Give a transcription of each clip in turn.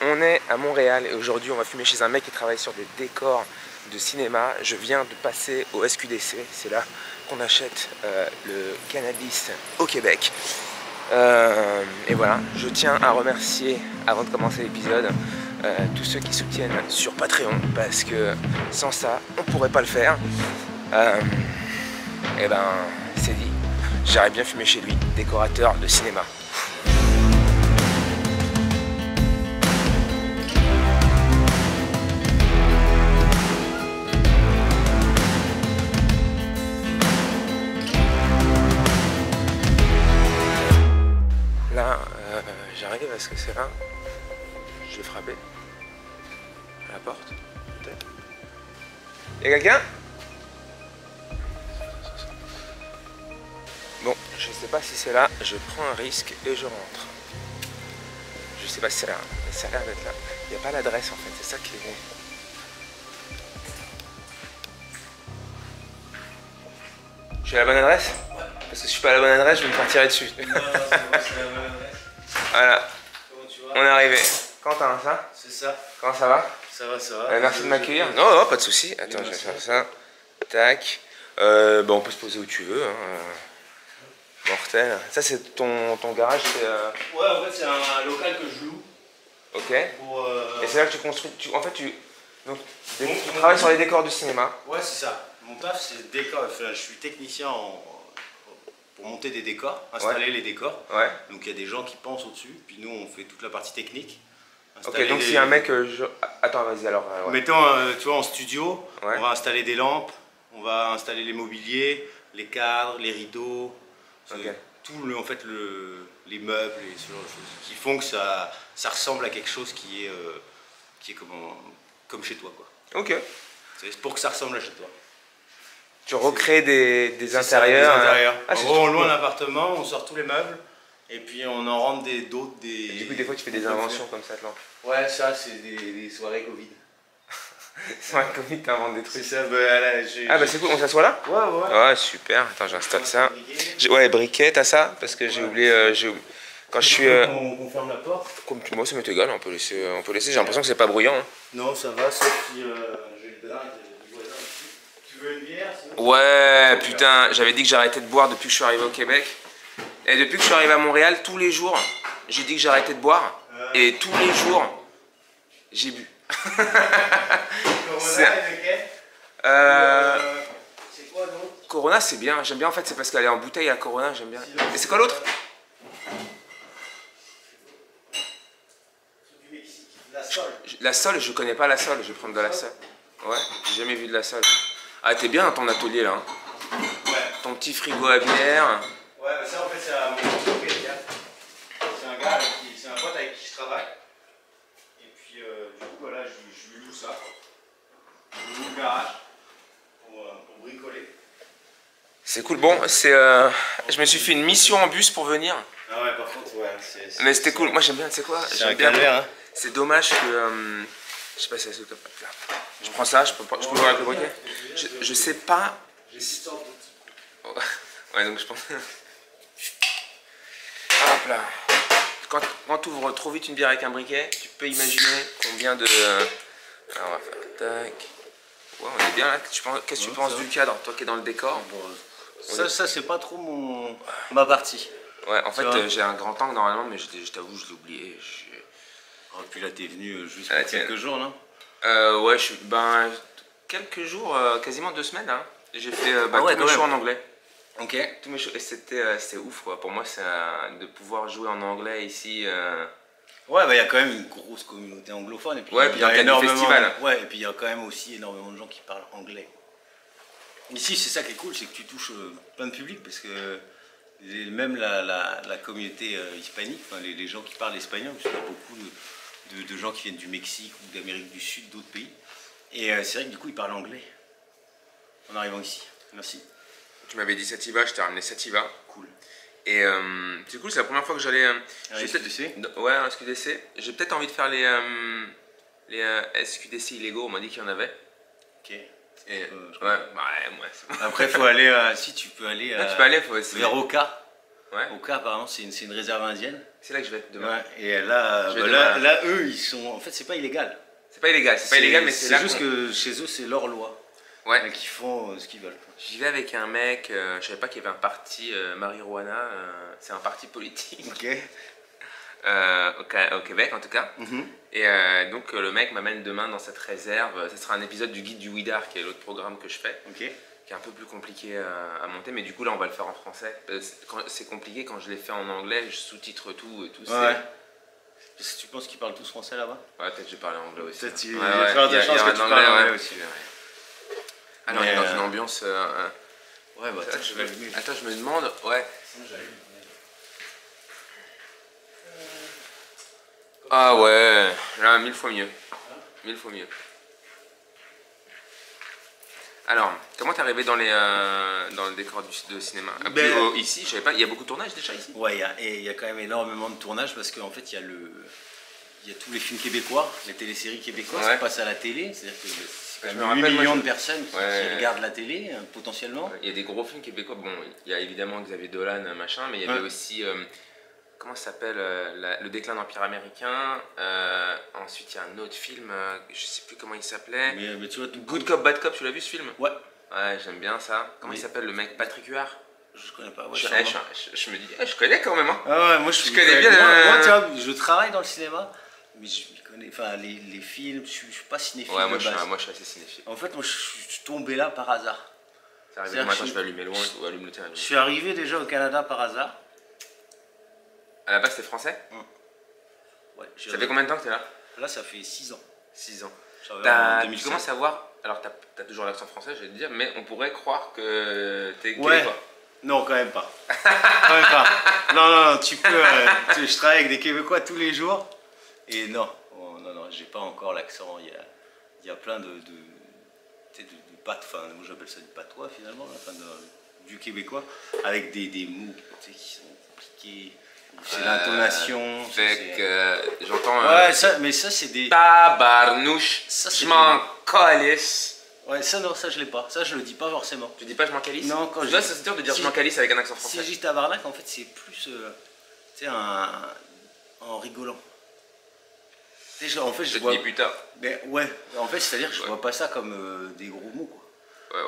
On est à Montréal et aujourd'hui on va fumer chez un mec qui travaille sur des décors de cinéma. Je viens de passer au SQDC, c'est là qu'on achète le cannabis au Québec. Et voilà, je tiens à remercier, avant de commencer l'épisode, tous ceux qui soutiennent sur Patreon, parce que sans ça, on pourrait pas le faire. Et ben, c'est dit, j'aurais bien fumé chez lui, décorateur de cinéma. Là, j'arrive parce que c'est là. Je vais frapper à la porte, peut-être. Y'a quelqu'un? Bon, je sais pas si c'est là, je prends un risque et je rentre. Je sais pas si c'est là, mais ça a l'air d'être là. Il n'y a pas l'adresse en fait, c'est ça qui est... Je suis à la bonne adresse? Ouais. Parce que si je suis pas à la bonne adresse, je vais me faire tirer dessus. Non, c'est bon, c'est la bonne adresse. Voilà. Comment tu vas? On est arrivé. Quentin, ça? C'est ça. Comment ça va? Ça va, ça va. Merci de m'accueillir. Non, non, pas de soucis. Attends, je vais faire ça. Tac. Bon, on peut se poser où tu veux. Hein. Mortel. Ça, c'est ton garage? Ouais, en fait, c'est un local que je loue. Ok. Et c'est là que tu construis. En fait, tu travailles sur les décors du cinéma. Ouais, c'est ça. Mon taf, c'est le décor. Enfin, je suis technicien pour monter des décors, installer les décors. Ouais. Donc il y a des gens qui pensent au-dessus, puis nous on fait toute la partie technique. Ok, donc s'il y a un mec... Attends, vas-y alors. Ouais. Mettons, tu vois, en studio, ouais. On va installer des lampes, on va installer les mobiliers, les cadres, les rideaux, okay. Tout en fait, les meubles et ce genre de choses qui font que ça ressemble à quelque chose qui est comme chez toi, quoi. Ok. C'est pour que ça ressemble à chez toi. Tu recrées des intérieurs. Des intérieurs. En gros, on loue un appartement, on sort tous les meubles, et puis on en rentre d'autres. Du coup, des fois, tu fais des inventions comme ça, là. Ouais, ça, c'est des soirées Covid. Soirées Covid, t'inventes des trucs. C'est ça, bah c'est cool, on s'assoit là? Ouais, ouais. Ouais, super. Attends, j'installe ça. Ouais, briquet, t'as ça? Parce que j'ai oublié. Quand je suis. On ferme la porte. Moi, ça m'est égal, on peut laisser. J'ai l'impression que c'est pas bruyant. Hein. Non, ça va, sauf si j'ai le drain. Tu veux une bière? Ouais, putain, j'avais dit que j'arrêtais de boire depuis que je suis arrivé au Québec. Et depuis que je suis arrivé à Montréal, tous les jours, j'ai dit que j'arrêtais de boire. Et tous les jours, j'ai bu. C'est quoi d'autre? Corona, c'est bien. J'aime bien en fait, c'est parce qu'elle est en bouteille à Corona, j'aime bien. Et c'est quoi l'autre? La Sol. La Sol, je connais pas la Sol, je vais prendre de la Sol. Ouais, j'ai jamais vu de la Sol. Ah, t'es bien dans ton atelier là. Hein. Ouais. Ton petit frigo à bière. Ouais, mais ça en fait, c'est à mon propriétaire. C'est un gars, c'est un pote avec qui je travaille. Et puis, du coup, voilà, je lui loue ça. Je lui loue le garage pour bricoler. C'est cool. Bon, je me suis fait une mission en bus pour venir. Ah ouais, par contre, ouais. Mais c'était cool. Moi, j'aime bien, tu sais quoi? C'est un calvaire, hein. C'est dommage que. Je sais pas si c'est top. Je prends ça, je peux voir avec le briquet. Je sais pas. J'ai 600 d'autres. Ouais, donc je pense. Hop là. Quand tu ouvres trop vite une bière avec un briquet, tu peux imaginer combien de. Alors on va faire tac. Ouais, on est bien là. Qu'est-ce que tu penses du cadre, toi qui es dans le décor? Bon, ça c'est pas trop ma partie. Ouais, en fait, j'ai un grand angle normalement, mais je t'avoue, je l'ai oublié. Oh, puis là, t'es venu juste pour quelques jours, non? Ouais, quelques jours, quasiment 2 semaines. Hein. J'ai fait tous mes shows en anglais. Ok. Tous mes shows, et c'était ouf, quoi. Pour moi, c'est de pouvoir jouer en anglais ici. Ouais, bah il y a quand même une grosse communauté anglophone. Et puis, ouais, puis il y a énormément de festivals. Ouais, et puis il y a quand même aussi énormément de gens qui parlent anglais. Ici, c'est ça qui est cool, c'est que tu touches plein de publics, parce que même la communauté hispanique, enfin, les gens qui parlent espagnol, parce qu'il y a beaucoup de gens qui viennent du Mexique ou d'Amérique du Sud, d'autres pays. Et c'est vrai que du coup, ils parlent anglais en arrivant ici. Merci. Tu m'avais dit Sativa, je t'ai ramené Sativa. Cool. Et c'est cool, c'est la première fois que j'allais... SQDC. Ouais, un SQDC. J'ai peut-être envie de faire les SQDC illégaux, on m'a dit qu'il y en avait. Ok. Ouais, moi. Après, il faut aller, si tu peux aller vers Oka. Ouais. Au cas, apparemment, c'est une réserve indienne. C'est là que je vais demain. Ouais. Et là, eux, ils sont... En fait, c'est pas illégal. C'est pas illégal, mais c'est là juste que chez eux, c'est leur loi. Ouais. Et qu'ils font ce qu'ils veulent. J'y vais avec un mec, je savais pas qu'il y avait un parti marijuana, c'est un parti politique. Ok. Au Québec en tout cas. Et donc le mec m'amène demain dans cette réserve. Ce sera un épisode du guide du Ouïdar, qui est l'autre programme que je fais. Ok. Qui est un peu plus compliqué à monter, mais du coup là on va le faire en français. C'est compliqué quand je l'ai fait en anglais, je sous-titre tout et tout. Ouais. Est-ce que tu penses qu'ils parlent tous français là-bas? Ouais, peut-être que je vais parler anglais aussi. Peut-être qu'il y a de chance que tu parles anglais aussi. Alors on est dans une ambiance... Ouais, bah attends, je me demande... Ouais. Ah ouais, là 1000 fois mieux. 1000 fois mieux. Alors, comment t'es arrivé dans le décor de cinéma? Ici, je savais pas, il y a beaucoup de tournages déjà ici? Ouais, il y a quand même énormément de tournages parce qu'en fait, il y a tous les films québécois, les téléséries québécoises qui passent à la télé. C'est-à-dire que c'est quand même 8 millions de personnes qui regardent la télé, potentiellement. Il y a des gros films québécois. Bon, il y a évidemment Xavier Dolan, machin, mais il y avait aussi... comment ça s'appelle, Le déclin de l'Empire américain. Ensuite, il y a un autre film, je sais plus comment il s'appelait. Mais tu vois, Good Cop, Bad Cop, tu l'as vu ce film? Ouais. Ouais, j'aime bien ça. Comment il s'appelle le mec? Patrick Huard? Je connais pas. Ouais, je me dis, je connais quand même. Hein. Ah ouais, moi je connais bien. Moi, tu vois, je travaille dans le cinéma, mais je connais. Enfin, les films, je suis pas cinéphile. Ouais, moi je suis assez cinéphile. En fait, moi je suis tombé là par hasard. C'est arrivé matin, je vais allumer loin ou allumer le terrain. Je suis arrivé déjà au Canada par hasard. À la base, t'es français? Ouais. Ça fait combien de temps que t'es là? Là, ça fait 6 ans. 6 ans. Tu commences à voir... Alors, t'as toujours l'accent français, je vais te dire, mais on pourrait croire que t'es québécois. Non, quand même pas. Quand même pas. Non, tu peux... je travaille avec des Québécois tous les jours. Et non, j'ai pas encore l'accent. Il y a plein de enfin, moi j'appelle ça du patois finalement, enfin, du québécois, avec des mots qui sont compliqués. C'est l'intonation. J'entends... Ouais, mais ça c'est des... Tabarnouche, je m'en calisse. Ouais, ça non, ça je l'ai pas. Ça je le dis pas forcément. Tu dis pas je m'en calisse? Non, quand ça c'est dur de dire je m'en calisse avec un accent français. Si je dis tabarnak, en fait c'est plus... tu sais, en rigolant. Tu sais, en fait je vois... putain. Mais ouais, en fait c'est-à-dire que je vois pas ça comme des gros mots quoi.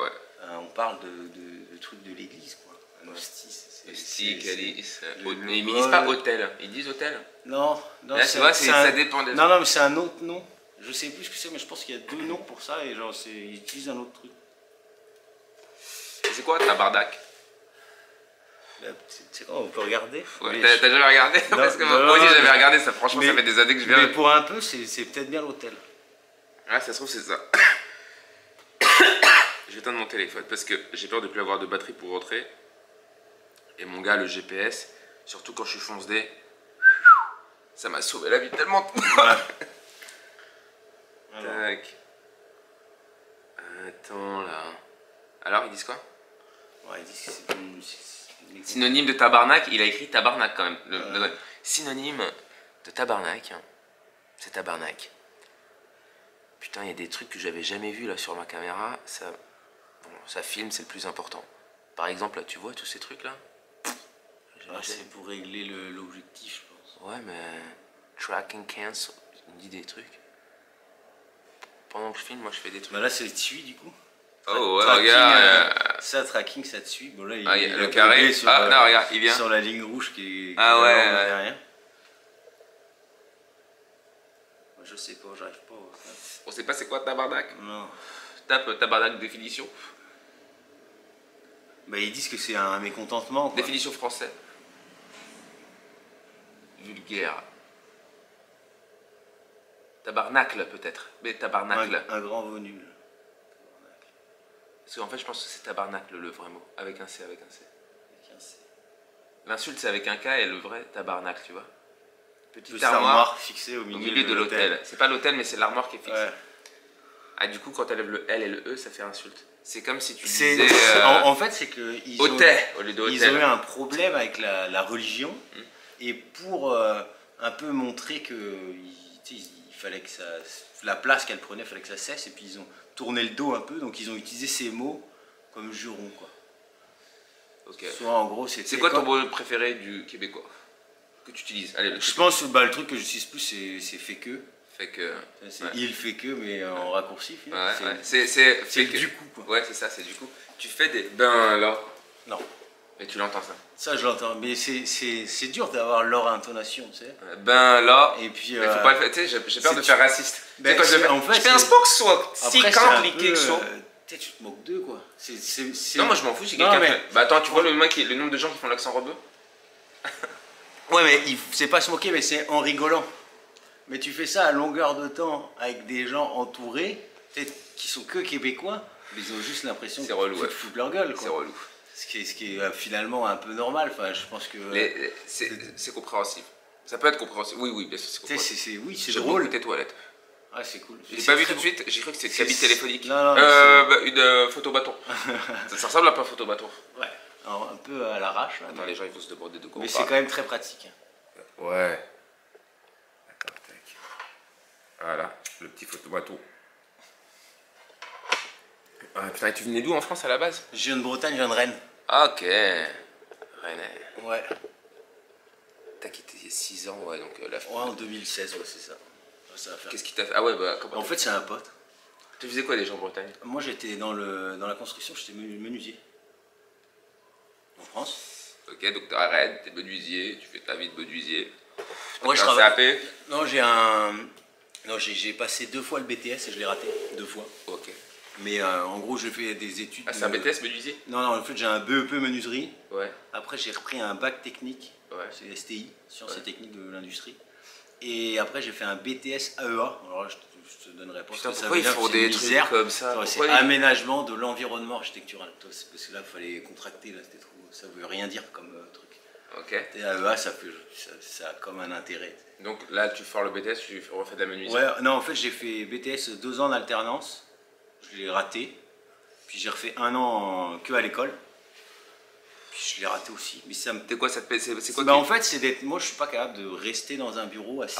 Ouais. On parle de trucs de l'église quoi. Un hostie. Hostie, calice. Mais ils disent pas hôtel. Ils disent hôtel? Non. Là tu vois, ça dépend des... Non, mais c'est un autre nom. Je sais plus ce que c'est, mais je pense qu'il y a 2 noms pour ça et genre ils utilisent un autre truc. C'est quoi tabarnak? C'est quoi, on peut regarder? Ouais, t'as jamais regardé? Parce que moi aussi j'avais regardé ça, franchement ça fait des années que je viens. Mais pour un peu, c'est peut-être bien l'hôtel. Ouais, ça se trouve c'est ça. Je vais éteindre mon téléphone parce que j'ai peur de plus avoir de batterie pour rentrer. Et mon gars, le GPS, surtout quand je suis fonce-dé, ça m'a sauvé la vie tellement. Tac. Attends là. Alors ils disent quoi? Ouais, ils disent que c'est synonyme de tabarnak, il a écrit tabarnak quand même. Synonyme de tabarnak, c'est tabarnak. Putain, il y a des trucs que j'avais jamais vus là sur ma caméra. Ça filme, c'est le plus important. Par exemple, là, tu vois tous ces trucs là? C'est pour régler l'objectif, je pense. Ouais, mais tracking cancel, il me dit des trucs. Pendant que je filme, moi je fais des trucs. Bah là, c'est le suit du coup. Oh ouais, regarde. Ça, tracking, ça te suit. Bon, là, il le carré. Non, regarde, il vient. Sur la ligne rouge qui est derrière. Je sais pas, j'arrive pas. On sait pas c'est quoi tabarnak? Non. Tape tabarnak définition. Bah, ils disent que c'est un mécontentement. Quoi. Définition français. Vulgaire. Tabarnacle peut-être. Mais tabarnacle. Un grand mot nul. Parce qu'en fait je pense que c'est tabarnacle le vrai mot. Avec un C. L'insulte c'est avec un K et le vrai tabarnacle, tu vois. Petite armoire fixée au milieu de l'hôtel. C'est pas l'hôtel mais c'est l'armoire qui est fixe. Ouais. Ah du coup quand tu enlèves le L et le E ça fait insulte. C'est comme si tu disais... En fait c'est que ils ont eu un problème avec la religion et pour un peu montrer que il fallait que ça... La place qu'elle prenait, il fallait que ça cesse et puis ils ont tourné le dos un peu donc ils ont utilisé ces mots comme juron quoi. Ok. Soit en gros, c'était... C'est quoi ton mot préféré du québécois que tu utilises? Allez, je pense que le truc que j'utilise plus, c'est fait que. Fait que... C'est il fait que, mais en raccourci. Ouais, c'est du coup, quoi. Ouais, c'est ça, c'est du coup. Tu fais des ben là. Non. Et tu l'entends ça? Ça, je l'entends. Mais c'est dur d'avoir leur intonation, tu sais. Ben là. Et puis... Mais faut pas le faire, tu sais, j'ai peur de faire raciste. Ben, quand je fais un sport soit si compliqué que ça. Tu te moques d'eux, quoi. Non, moi je m'en fous si quelqu'un fait... Bah attends, tu vois le nombre de gens qui font l'accent rebeu? Ouais, mais c'est pas se moquer, mais c'est en rigolant. Mais tu fais ça à longueur de temps avec des gens entourés, peut-être qui sont que québécois, mais ils ont juste l'impression qu'ils foutent leur gueule, quoi. C'est relou. Ce qui est finalement un peu normal. Enfin, je pense que... C'est compréhensible. Ça peut être compréhensible. Oui, bien sûr, c'est compréhensible. Oui, c'est drôle. Tes toilettes. Ah, c'est cool. J'ai pas vu tout de suite, j'ai cru que c'était cabine téléphonique. Non, une photo bâton. ça ressemble un peu à photo bâton. Ouais, alors, un peu à l'arrache. Attends, les gens ils vont se demander de quoi. Mais c'est quand même très pratique. Ouais. Attends, tac. Voilà, le petit photo bâton. Ah putain, et tu venais d'où en France à la base? Je viens de Bretagne, je viens de Rennes. Ok. Rennes. Ouais. T'as quitté il y a 6 ans, ouais, donc Ouais, en 2016, ouais, c'est ça. Qu'est-ce qui t'a fait? Ah ouais, bah en fait, c'est un pote. Tu faisais quoi déjà en Bretagne? Moi, j'étais dans la construction, j'étais menuisier. En France. Ok, donc t'arrêtes, t'es menuisier, tu fais ta vie de menuisier. Moi, je travaille. CAP? Non, j'ai passé 2 fois le BTS et je l'ai raté, 2 fois. Ok. Mais en gros, j'ai fait des études. Ah, c'est un BTS menuisier? Non, en fait, j'ai un BEP menuiserie. Ouais. Après, j'ai repris un bac technique. Ouais. C'est STI, Sciences et Techniques de l'Industrie. Et après, j'ai fait un BTS AEA. Alors là, je te donnerai pas. Putain, pourquoi ils font des trucs comme ça? C'est aménagement de l'environnement architectural. Parce que là, il fallait contracter. Là, c'était trop. Ça veut rien dire comme truc. Ok. Et AEA, ça a comme un intérêt. Donc là, tu fais le BTS, tu refais de la menuiserie? Ouais, non, en fait, j'ai fait BTS 2 ans d'alternance. Je l'ai raté. Puis j'ai refait 1 an que à l'école. Puis je l'ai raté aussi. Mais ça me... C'est quoi ça te plaît? C'est quoi en fait, c'est d'être... Moi, je suis pas capable de rester dans un bureau assis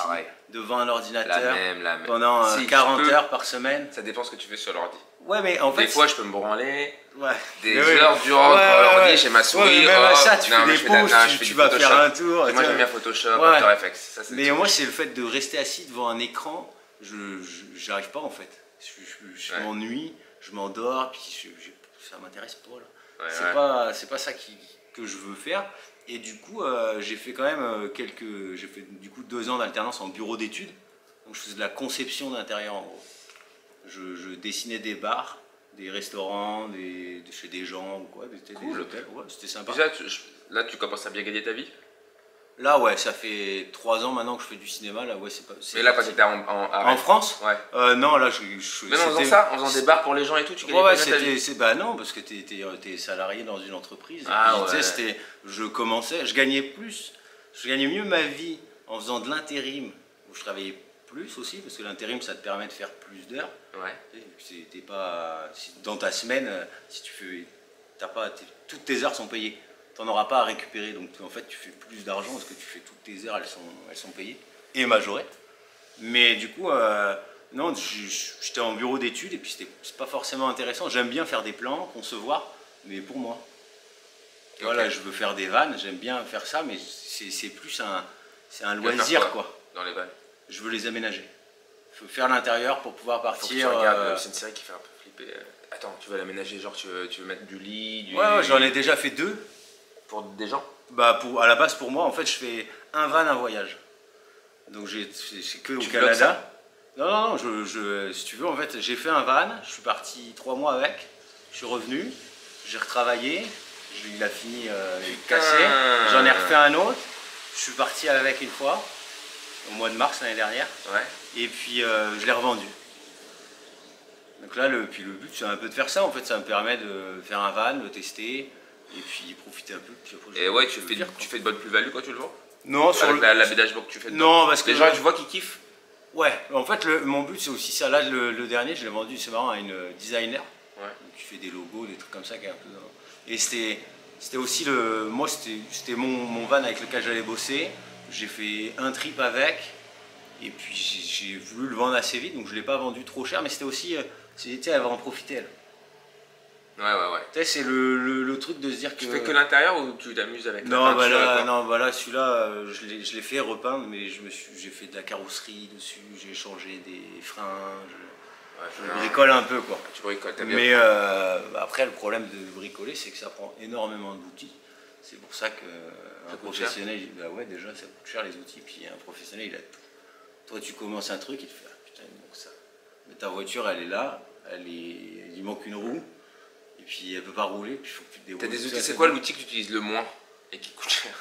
devant un ordinateur la même. pendant 40 heures par semaine. Ça dépend ce que tu fais sur l'ordi. Ouais, mais en fait... Des fois, je peux me branler. Ouais. Des heures durant l'ordi, j'ai ma souris. Ouais, même à ça, tu fais des pauses, tu vas faire un tour. Moi, j'aime bien Photoshop, After Effects. Mais moi, c'est le fait de rester assis devant un écran, j'arrive pas en fait. Je m'ennuie, je m'endors, puis ça m'intéresse pas là. C'est pas ça que je veux faire. Et du coup, j'ai fait quand même j'ai fait du coup 2 ans d'alternance en bureau d'études. Donc je faisais de la conception d'intérieur en gros. Je dessinais des bars, des restaurants, chez des gens ou quoi, des hôtels. Ouais, c'était sympa. Là, tu commences à bien gagner ta vie? Là, ouais, ça fait 3 ans maintenant que je fais du cinéma. Là, ouais, c'est pas. Mais là, quand tu étais en France? Ouais. Non, là, mais non, en faisant ça, en faisant des bars pour les gens et tout, tu gagnais pas ta vie? Bah non, parce que t'es salarié dans une entreprise. Ah et ouais. Je commençais, je gagnais mieux ma vie en faisant de l'intérim, où je travaillais plus aussi, parce que l'intérim, ça te permet de faire plus d'heures. Ouais. T'es pas dans ta semaine, si tu fais, toutes tes heures sont payées. Tu n'en auras pas à récupérer, donc en fait tu fais plus d'argent parce que tu fais toutes tes heures, elles sont payées et majorées. Mais du coup, non, j'étais en bureau d'études et puis c'est pas forcément intéressant. J'aime bien faire des plans, concevoir, mais pour moi. Okay. Voilà, je veux faire des vannes, j'aime bien faire ça, mais c'est plus un loisir quoi. Dans les vannes. Je veux les aménager. Il faut faire l'intérieur pour pouvoir partir. C'est une série qui fait un peu flipper. Attends, tu veux l'aménager, genre tu veux mettre du lit, Ouais, j'en ai déjà fait 2. Pour des gens? Bah à la base pour moi en fait je fais un van, un voyage. Donc c'est que au Canada. Non, si tu veux en fait j'ai fait un van, je suis parti 3 mois avec, je suis revenu, j'ai retravaillé, il a fini cassé, j'en ai refait un autre, je suis parti avec une fois, au mois de mars l'année dernière, et puis je l'ai revendu. Donc là le but c'est un peu de faire ça en fait, ça me permet de faire un van, de le tester. Et puis profiter un peu. Puis après, et ouais, tu fais de bonne plus-value quand tu le vends? Non, sur l'aménagement que tu fais. Non, parce que les gens, tu vois qu'ils kiffent. Ouais, en fait, mon but c'est aussi ça. Là, le dernier, je l'ai vendu, c'est marrant, à une designer. Ouais. Qui fait des logos, des trucs comme ça, qui est un peu. Et c'était aussi moi, c'était mon van avec lequel j'allais bosser. J'ai fait un trip avec. Et puis j'ai voulu le vendre assez vite, donc je ne l'ai pas vendu trop cher, mais c'était aussi. Elle va en profiter, elle. Ouais. Tu sais, c'est le truc de se dire que... Tu fais que l'intérieur ou tu t'amuses avec la non, peinture? bah là, celui-là, je l'ai fait repeindre, mais j'ai fait de la carrosserie dessus, j'ai changé des freins, je bricole un peu, quoi. Tu bricoles, t'as bien. Mais après, le problème de bricoler, c'est que ça prend énormément d'outils. C'est pour ça qu'un professionnel, bah ouais, déjà, ça coûte cher les outils, puis un professionnel, il a tout. Toi, tu commences un truc, il te fait, ah putain, il manque ça. Mais ta voiture, elle est là, il manque une roue, et puis elle peut pas rouler, puis il faut que tu te débrouilles. T'as des outils, c'est quoi l'outil que tu utilises le moins et qui coûte cher?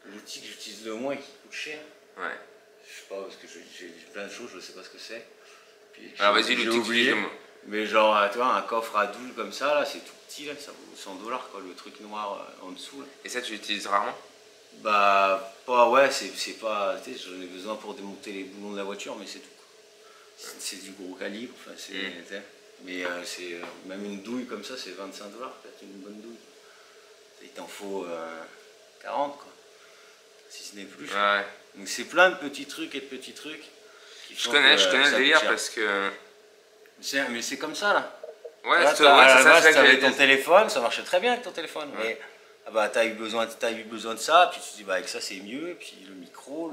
L'outil que j'utilise le moins et qui coûte cher? Ouais. Je sais pas, parce que j'ai plein de choses, je sais pas ce que c'est. Alors vas-y, l'outil que tu utilises le moins. Mais genre, tu vois, un coffre à double comme ça, là, c'est tout petit, là, ça vaut 100 $, quoi, le truc noir en dessous. Là. Et ça, tu l'utilises rarement? Bah, pas, ouais, c'est pas, tu sais, j'en ai besoin pour démonter les boulons de la voiture, mais c'est tout. C'est du gros calibre, enfin, c'est, mais c'est, même une douille comme ça, c'est 25 $, peut-être une bonne douille. Il t'en faut 40, quoi, si ce n'est plus. Ouais. Donc c'est plein de petits trucs et de petits trucs. Je connais le délire parce que... Mais c'est comme ça, là. Ouais, là, c'est ça. Avec ton téléphone, ça marchait très bien avec ton téléphone. Ouais. Mais ah bah, t'as eu besoin de ça, puis tu te dis bah, avec ça c'est mieux, puis le micro,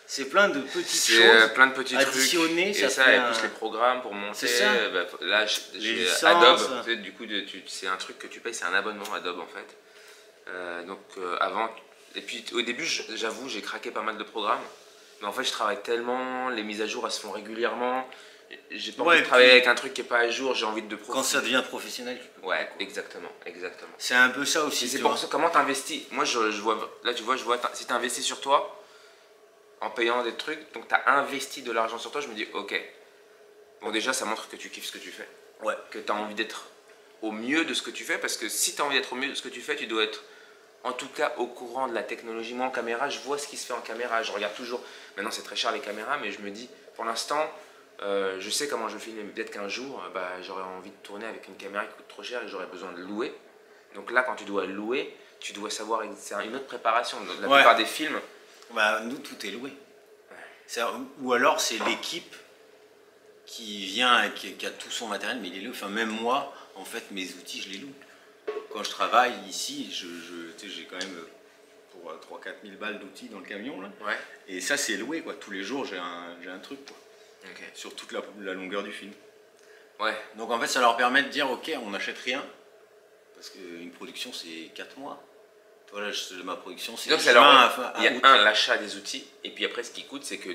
c'est plein de petites choses. Plein de petits additionner, trucs. Et ça, et plus les programmes pour monter. C'est ça. Bah, là, j'ai Adobe. Du coup, c'est un truc que tu payes, c'est un abonnement Adobe en fait. Donc avant. Et puis au début, j'avoue, j'ai craqué pas mal de programmes. Mais en fait, je travaille tellement, les mises à jour elles se font régulièrement. J'ai pas envie de travailler avec un truc qui est pas à jour, j'ai envie de Quand ça devient professionnel, tu peux. Ouais, exactement. C'est un peu ça aussi. C'est pour ça, comment t'investis. Moi, je vois, là, tu vois, si t'investis sur toi, en payant des trucs, donc t'as investi de l'argent sur toi, je me dis, ok. Bon, déjà, ça montre que tu kiffes ce que tu fais. Ouais. Que t'as envie d'être au mieux de ce que tu fais, parce que si t'as envie d'être au mieux de ce que tu fais, tu dois être, en tout cas, au courant de la technologie. Moi, en caméra, je vois ce qui se fait en caméra, je regarde toujours. Maintenant, c'est très cher les caméras, mais je me dis, pour l'instant, je sais comment je filme. Peut-être qu'un jour, j'aurais envie de tourner avec une caméra qui coûte trop cher et j'aurais besoin de louer. Donc là, quand tu dois louer, tu dois savoir, c'est une autre préparation. Donc, la plupart des films... Bah, nous, tout est loué. Ouais. Ou alors, c'est l'équipe qui vient, qui a tout son matériel, mais il est loué. Enfin, même moi, en fait, mes outils, je les loue. Quand je travaille ici, j'ai quand même pour 3-4 000 balles d'outils dans le camion. Là. Ouais. Et ça, c'est loué. Quoi. Tous les jours, j'ai un truc. Quoi. Okay. Sur toute la longueur du film. Ouais. Donc en fait, ça leur permet de dire, ok, on n'achète rien. Parce qu'une production, c'est 4 mois. Toi, là, ma production, c'est... Donc il y a l'achat des outils. Et puis après, ce qui coûte, c'est que...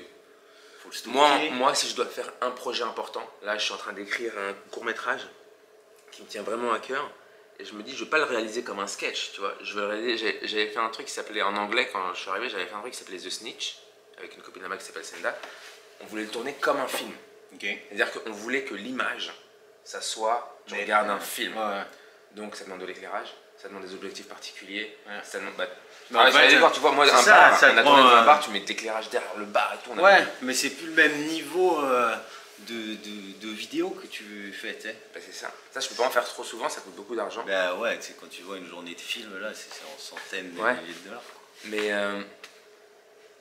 Moi, si je dois faire un projet important, là, je suis en train d'écrire un court-métrage qui me tient vraiment à cœur. Et je me dis, je ne vais pas le réaliser comme un sketch, tu vois. J'avais fait un truc qui s'appelait, en anglais, quand je suis arrivé, j'avais fait un truc qui s'appelait The Snitch, avec une copine à moi qui s'appelle Senda. On voulait le tourner comme un film. Okay. C'est-à-dire qu'on voulait que l'image, ça soit, tu regardes un film. Ouais. Donc ça demande de l'éclairage, ça demande des objectifs particuliers, ça demande... tu vois, moi, un bar, on a tourné dans un bar, tu mets de l'éclairage derrière le bar et tout. Ouais, mais c'est plus le même niveau de vidéo que tu fais, tu sais. Bah, c'est ça. Ça, je peux pas en faire trop souvent, ça coûte beaucoup d'argent. Bah ouais, tu sais, quand tu vois une journée de film, là, c'est en centaines de milliers de dollars. Mais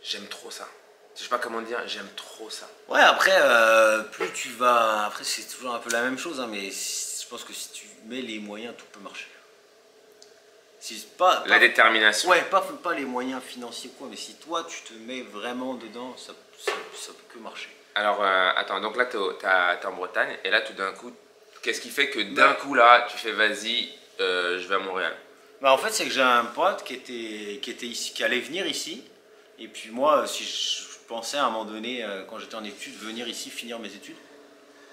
j'aime trop ça. Je sais pas comment dire, j'aime trop ça. Ouais, après, plus tu vas... Après, c'est toujours un peu la même chose, hein, mais je pense que si tu mets les moyens, tout peut marcher. La détermination. Ouais, pas les moyens financiers, quoi, mais si toi, tu te mets vraiment dedans, ça peut que marcher. Alors, attends, donc là, t'es en Bretagne, et là, tout d'un coup, qu'est-ce qui fait que d'un coup, là, tu fais, vas-y, je vais à Montréal? Bah, en fait, c'est que j'ai un pote qui était ici, qui allait venir ici, et puis moi, si je pensais à un moment donné, quand j'étais en études, venir ici, finir mes études.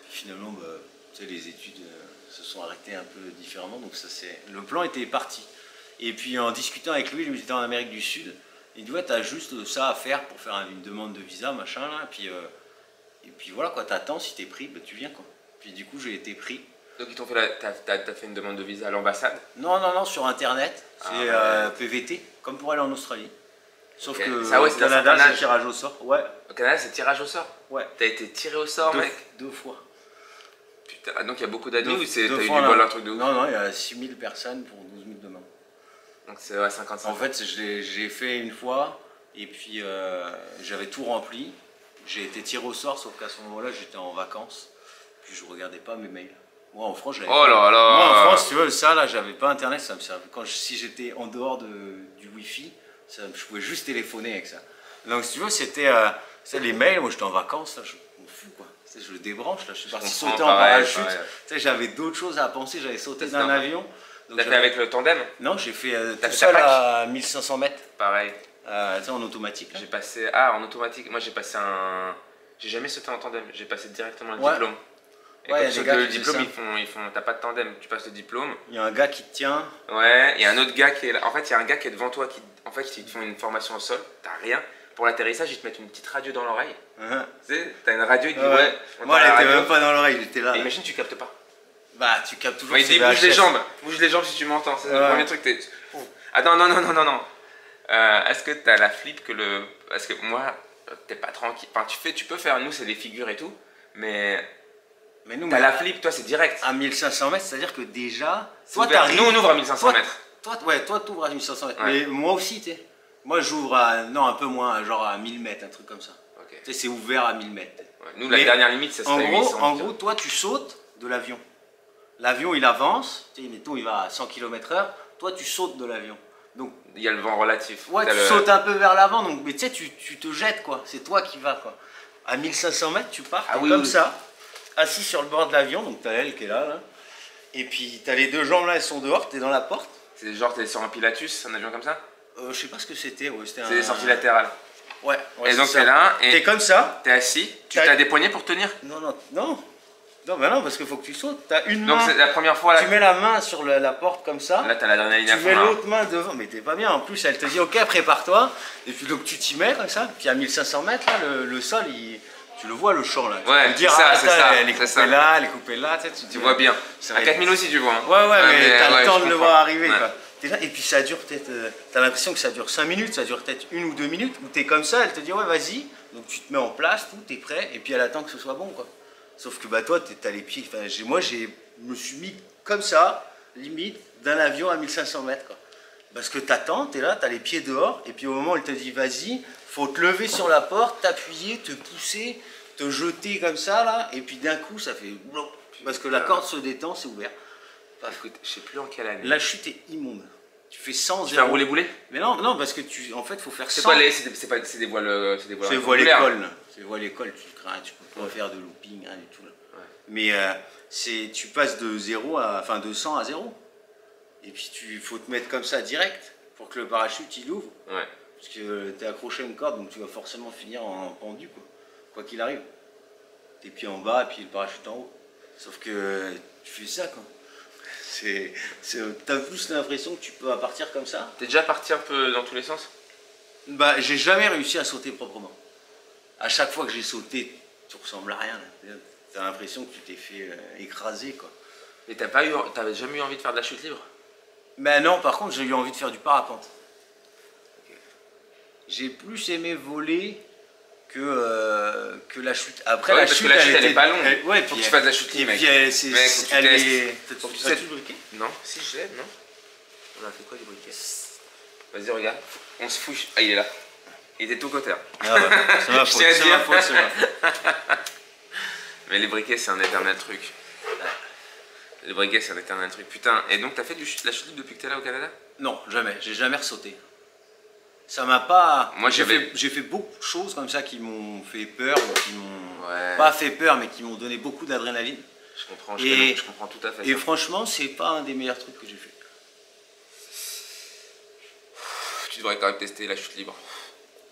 Puis finalement, bah, tu sais, les études se sont arrêtées un peu différemment, donc le plan était parti. Et puis en discutant avec lui, j'étais en Amérique du Sud, il dit ouais, t'as juste ça à faire pour faire une demande de visa, machin, là, et puis voilà, quoi, t'attends, si t'es pris, bah, tu viens, quoi. Puis du coup, j'ai été pris. Donc ils t'ont fait t'as fait une demande de visa à l'ambassade? Non, sur internet, c'est PVT, comme pour aller en Australie. Sauf que ça, ouais, au Canada, c'est tirage au sort. Ouais. Au Canada, c'est tirage au sort? Ouais. T'as été tiré au sort, mec? 2 fois. Putain, donc il y a beaucoup d'admis ou t'as eu du bol, un truc de ouf? Non, il y a 6000 personnes pour 12 000 demandes. Donc c'est 55. En fait, j'ai fait une fois, et puis j'avais tout rempli. J'ai été tiré au sort, sauf qu'à ce moment-là, j'étais en vacances. Puis je regardais pas mes mails. Moi en France, j'avais Oh là là. Moi en France, tu vois, ça là, j'avais pas internet, ça me servait. Si j'étais en dehors du Wi-Fi, je pouvais juste téléphoner avec ça. Donc si tu veux, c'était les mails, moi j'étais en vacances, là, je m'en fous quoi. Tu sais, je le débranche, là, je suis parti sauter en parachute. Tu sais, j'avais d'autres choses à penser, j'avais sauté d'un avion. T'as fait avec le tandem? Non, j'ai fait tout seul à 1500 mètres. Pareil. Tu sais, en automatique. J'ai passé... Ah, en automatique. Moi, j'ai passé un... J'ai jamais sauté en tandem. J'ai passé directement le diplôme. Et ouais, quand le diplôme, t'as pas de tandem. Tu passes le diplôme. Il y a un gars qui te tient. Ouais, il y a un autre gars qui est là. En fait, il y a un gars qui est devant toi. En fait, ils te font une formation au sol. T'as rien. Pour l'atterrissage, ils te mettent une petite radio dans l'oreille. Tu sais, t'as une radio, ils te disent ouais. Moi, elle était même pas dans l'oreille, j'étais là. Et imagine, tu captes pas. Bah, tu captes toujours. Il dit bouge les jambes. Bouge les jambes si tu m'entends. C'est le premier truc. Ah non, non, non, non, non, non. Est-ce que t'as la flip que le... Parce que moi, t'es pas tranquille. Enfin, tu peux faire, nous, c'est des figures et tout. Mais nous, t'as la flip, toi, c'est direct. À 1500 mètres, c'est-à-dire que déjà... Toi, nous, on ouvre à 1500 mètres. Toi, t'ouvres à 1500 mètres. Ouais. Mais moi aussi, tu sais. Moi, j'ouvre à... Non, un peu moins, genre à 1000 mètres, un truc comme ça. Okay. Tu sais, c'est ouvert à 1000 mètres. Ouais. Nous, la dernière limite, ça serait 800. En gros, toi, tu sautes de l'avion. L'avion, il avance. Tu sais, mettons, il va à 100 km/h. Toi, tu sautes de l'avion. Donc, il y a le vent relatif. Ouais, tu sautes un peu vers l'avant, donc, mais tu sais, tu te jettes, quoi. C'est toi qui vas, quoi. À 1500 mètres, tu pars comme ça, assis sur le bord de l'avion, donc tu as elle qui est là. Et puis, tu as les deux jambes là, elles sont dehors, tu es dans la porte. C'est genre, tu es sur un Pilatus, un avion comme ça? Je sais pas ce que c'était. Ouais, c'est des sorties latérales. Ouais. Et donc, tu es là, et tu es comme ça. Tu es assis, tu as des poignets pour tenir? Non. Non, bah non, parce qu'il faut que tu sautes. Tu as une main. Donc, c'est la première fois là. Tu mets la main sur la porte comme ça. Là, tu as l'adrénaline à fond. Tu mets l'autre main devant. Mais t'es pas bien. En plus, elle te dit, ok, prépare-toi. Et puis, donc, tu t'y mets comme ça. Puis, à 1500 mètres, là, le sol, tu le vois, le champ là. Ouais, c'est ça, c'est ça. Elle est coupée là, elle est coupée là. Tu vois bien. À 4000 aussi, tu vois. Hein. Ouais, mais t'as le temps de le voir arriver. Quoi. T'es là, et puis, ça dure peut-être. T'as l'impression que ça dure 5 minutes. Ça dure peut-être 1 ou 2 minutes. Où t'es comme ça, elle te dit, ouais, vas-y. Donc, tu te mets en place, tout, t'es prêt. Et puis, elle attend que ce soit bon, quoi. Sauf que bah toi, t'as les pieds. Enfin, moi, je me suis mis comme ça, limite, d'un avion à 1500 mètres. Quoi. Parce que t'attends, t'es là, t'as les pieds dehors, et puis au moment où elle te dit vas-y, faut te lever sur la porte, t'appuyer, te pousser, te jeter comme ça, là, et puis d'un coup, ça fait. Parce que la corde se détend, c'est ouvert. Bah, écoute, je sais plus en quelle année. La chute est immonde. Tu fais 100 0. Tu fais un roulé-boulé? Mais non, parce que en fait, faut faire 100. C'est quoi c'est des voiles? C'est des voiles école. C'est des voiles école. Tu peux pas faire de looping, rien du tout là. Ouais. Mais tu passes de 100 à 0. Et puis il faut te mettre comme ça direct pour que le parachute il ouvre. Ouais. Parce que tu es accroché à une corde, donc tu vas forcément finir en pendu quoi qu'il arrive. Tes pieds en bas et puis le parachute en haut. Sauf que tu fais ça quoi. T'as plus l'impression que tu peux partir comme ça. T'es déjà parti un peu dans tous les sens? Bah, j'ai jamais réussi à sauter proprement. À chaque fois que j'ai sauté, tu ressembles à rien. T'as l'impression que tu t'es fait écraser, quoi. Et t'avais jamais eu envie de faire de la chute libre? Ben non, par contre, j'ai eu envie de faire du parapente. Okay. J'ai plus aimé voler que la chute. Après, la chute, elle est pas longue. Ouais, faut que tu fasses de la chute libre. Et puis, elle est. As-tu le briquet? Non, si je l'ai, non. On a fait quoi du briquet? Vas-y, regarde. On se fouche. Ah, il est là. Il était de ton côté. Ah ouais, c'est ma faute. C'est ma faute, Mais les briquets, c'est un éternel truc. Les briquets, c'est un éternel truc. Putain, et donc, t'as fait de la chute libre depuis que t'es là au Canada? Non, jamais. J'ai jamais ressauté. Ça m'a pas. Moi, j'ai fait beaucoup de choses comme ça qui m'ont fait peur, ou qui m'ont pas fait peur, mais qui m'ont donné beaucoup d'adrénaline. Je comprends tout à fait. Et franchement, c'est pas un des meilleurs trucs que j'ai fait. Tu devrais quand même tester la chute libre.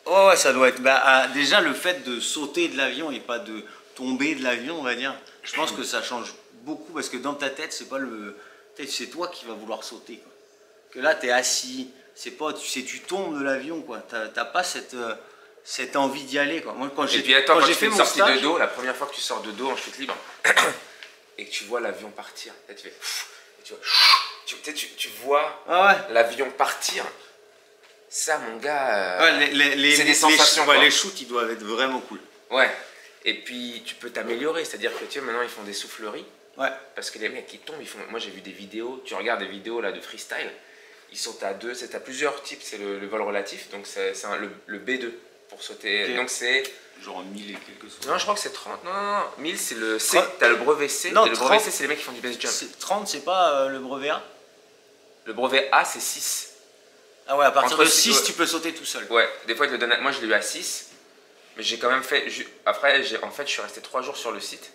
Oh ouais, ça doit être. Bah, déjà, le fait de sauter de l'avion et pas de tomber de l'avion, on va dire, je pense que ça change beaucoup parce que dans ta tête, c'est pas c'est toi qui vas vouloir sauter. Quoi. Que là, t'es assis. C'est pas, tu tombes de l'avion, quoi. T'as pas cette envie d'y aller, quoi. Moi, quand j'ai fait mon sortie de dos, la première fois que tu sors de dos en chute libre et que tu vois l'avion partir, là, tu vois l'avion partir. Ça, mon gars, c'est des sensations. Les shoots, ils doivent être vraiment cool. Ouais. Et puis, tu peux t'améliorer. C'est-à-dire que, tu vois, maintenant, ils font des souffleries. Ouais. Parce que les mecs, ils tombent. Moi, j'ai vu des vidéos. Tu regardes des vidéos là de freestyle. Ils sautent à deux. C'est à plusieurs types. C'est le vol relatif. Donc, c'est le B2 pour sauter. Okay. Donc, c'est Genre 1000 et quelques sauts. Non, je crois que c'est 30. Non. 1000 c'est le C. T'as le brevet C. Non, et le brevet C, c'est les mecs qui font du base jump. 30, c'est pas le brevet A? Le brevet A, c'est 6. Ah ouais, à partir de 6, ouais. tu peux sauter tout seul. Ouais, des fois, ils te le donnent. Moi, je l'ai eu à 6. Mais j'ai quand même fait. Après, en fait, je suis resté 3 jours sur le site.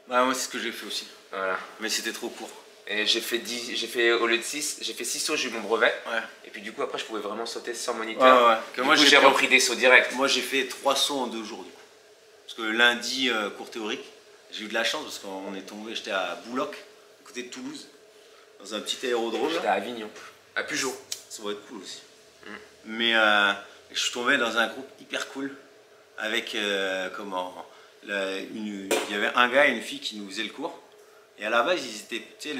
Ouais, moi, c'est ce que j'ai fait aussi. Voilà. Mais c'était trop court. Et j'ai fait au lieu de 6, j'ai fait 6 sauts, j'ai eu mon brevet. Ouais. Et puis, du coup, après, je pouvais vraiment sauter sans moniteur. Ouais. Du coup, j'ai repris des sauts directs. Moi, j'ai fait 3 sauts en 2 jours, du coup. Parce que lundi, cours théorique, j'ai eu de la chance parce qu'on est tombé, j'étais à Bouloc, à côté de Toulouse, dans un petit aérodrome. J'étais à Avignon, à Pujol. Ça va être cool aussi. Mais je suis tombé dans un groupe hyper cool avec il y avait un gars et une fille qui nous faisaient le cours. Et à la base, ils étaient, tu sais,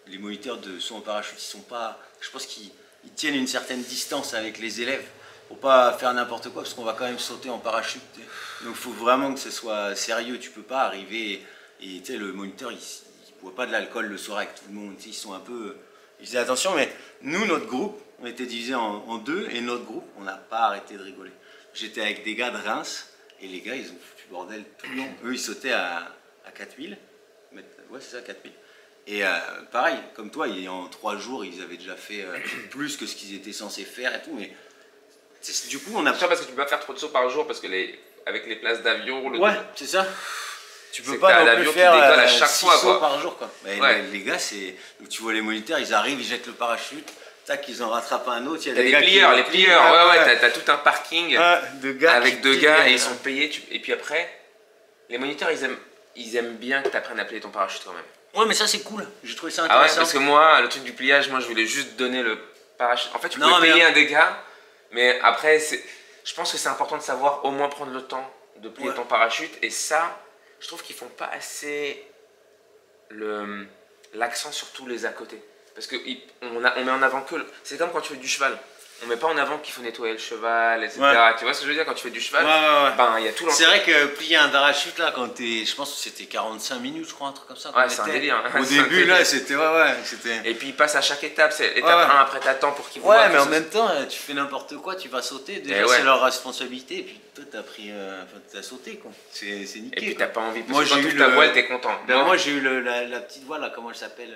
les moniteurs de saut en parachute, ils sont pas, je pense qu'ils tiennent une certaine distance avec les élèves pour pas faire n'importe quoi parce qu'on va quand même sauter en parachute. Donc il faut vraiment que ce soit sérieux. Tu peux pas arriver et tu sais, le moniteur il boit pas de l'alcool le soir avec tout le monde. Tu sais, ils sont un peu, ils faisaient attention. Mais nous, notre groupe, on était divisé en deux et notre groupe, on n'a pas arrêté de rigoler. J'étais avec des gars de Reims et les gars, ils ont foutu bordel tout le long. Eux, ils sautaient à 4000. Ouais, c'est ça, 4000. Et pareil, comme toi, en 3 jours, ils avaient déjà fait plus que ce qu'ils étaient censés faire et tout. Mais du coup, on a. C'est ça parce que tu peux pas faire trop de sauts par jour parce que avec les places d'avion. Ouais, c'est ça. Tu peux pas non plus faire à chaque 6 fois, sauts par jour, quoi. Mais ouais. les gars, tu vois les moniteurs, ils arrivent, ils jettent le parachute, tac, ils en rattrapent un autre. Il y a les plieurs, ouais, t'as tout un parking de gars avec 2 gars et ils sont payés. Et puis après, les moniteurs, ils aiment bien que tu apprennes à plier ton parachute quand même. Ouais, mais ça c'est cool, j'ai trouvé ça intéressant. Ah ouais, parce que moi, le truc du pliage, moi je voulais juste donner le parachute. En fait, tu peux payer un dégât, mais après, je pense que c'est important de savoir au moins prendre le temps de plier ton parachute. Et ça, je trouve qu'ils font pas assez l'accent sur tous les à côté. Parce qu'on met en avant que. C'est comme quand tu fais du cheval. On met pas en avant qu'il faut nettoyer le cheval, etc. Ouais. Tu vois ce que je veux dire quand tu fais du cheval? Ben, il y a tout C'est vrai que plier un parachute là, quand t'es. Je pense que c'était 45 minutes, je crois, un truc comme ça. Ouais, c'est un délire. Au début, là, c'était. Et puis il passe à chaque étape. C'est étape 1, après t'attends pour qu'il voit. Ouais, mais en même temps, tu fais n'importe quoi, tu vas sauter. Déjà, c'est leur responsabilité. Et puis toi, t'as sauté, quoi. C'est nickel. Et puis t'as pas envie. Moi, j'ai eu ta voile, t'es content. Moi, j'ai eu la petite voile là, comment elle s'appelle?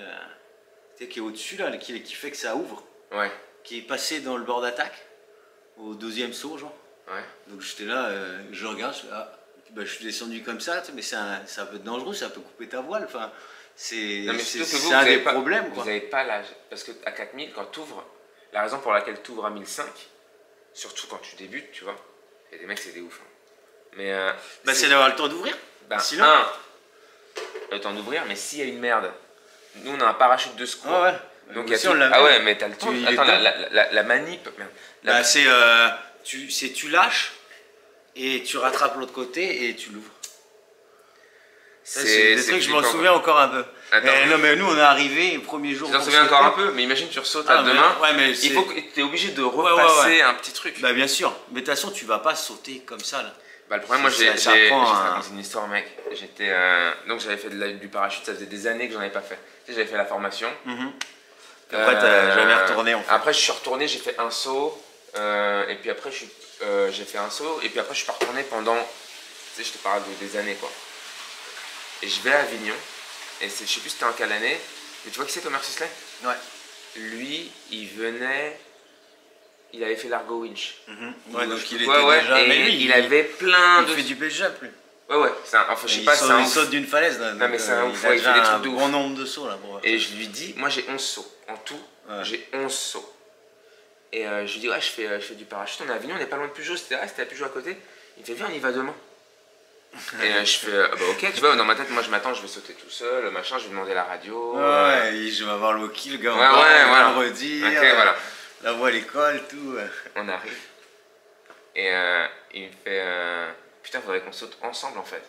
Tu sais, qui est au-dessus là, qui fait que ça ouvre. Ouais. Qui est passé dans le bord d'attaque, au 2e saut, genre. Ouais. Donc j'étais là, je regarde, je suis descendu comme ça, mais c'est un peu dangereux, ça peut couper ta voile. Enfin, c'est un des problèmes. Vous n'avez pas l'âge. Parce qu'à 4000, quand tu ouvres, la raison pour laquelle tu ouvres à 1005, surtout quand tu débutes, tu vois, il y a des mecs, c'est des ouf. Hein. Mais c'est d'avoir le temps d'ouvrir. Sinon, le temps d'ouvrir, mais s'il y a une merde, nous on a un parachute de secours. Ah ouais. Donc ah ouais, mais t'as le temps. Attends, la manip. Tu lâches et tu rattrapes l'autre côté et tu l'ouvres. C'est des trucs, je m'en souviens encore un peu. Non, mais nous on est arrivé le premier jour. Tu t'en souviens encore un peu, mais imagine tu ressautes à demain. Il faut que tu es obligé de repasser un petit truc. Bah bien sûr, mais de toute façon tu vas pas sauter comme ça là. Bah le problème, moi j'ai une histoire, mec. Donc j'avais fait du parachute, ça faisait des années que j'en avais pas fait. Tu sais, j'avais fait la formation. Après, t'as jamais retourné en fait. Après, je suis retourné, j'ai fait un saut. Et puis après, j'ai fait un saut. Et puis après, je suis pas retourné pendant. Tu sais, je te parle des années quoi. Et je vais à Avignon. Et je sais plus c'était en quelle année. Mais tu vois qui c'est Thomas Sisley? Ouais. Lui, il avait fait l'Argo Winch. Ouais, donc il était déjà. Et mais lui, il avait plein de. Il fait du base jump, lui. Ouais, enfin, je sais pas, c'est il saute d'une falaise là. Non, mais c'est un ouf, il fait des trucs de grand nombre de sauts là. Et je lui dis, moi j'ai 11 sauts. En tout, j'ai 11 sauts. Et je lui dis, ouais, je fais du parachute. On est à Avignon, on n'est pas loin de Pujol, c'était à Pujol à côté. Il me fait, viens, on y va demain. Et je fais, ok, tu vois, dans ma tête, moi je m'attends, je vais sauter tout seul, machin, je vais demander la radio. Ouais, je vais avoir le wokil, le gars, voilà. redire, voilà. La voix à l'école, tout. On arrive. Et il me fait, putain, faudrait qu'on saute ensemble en fait.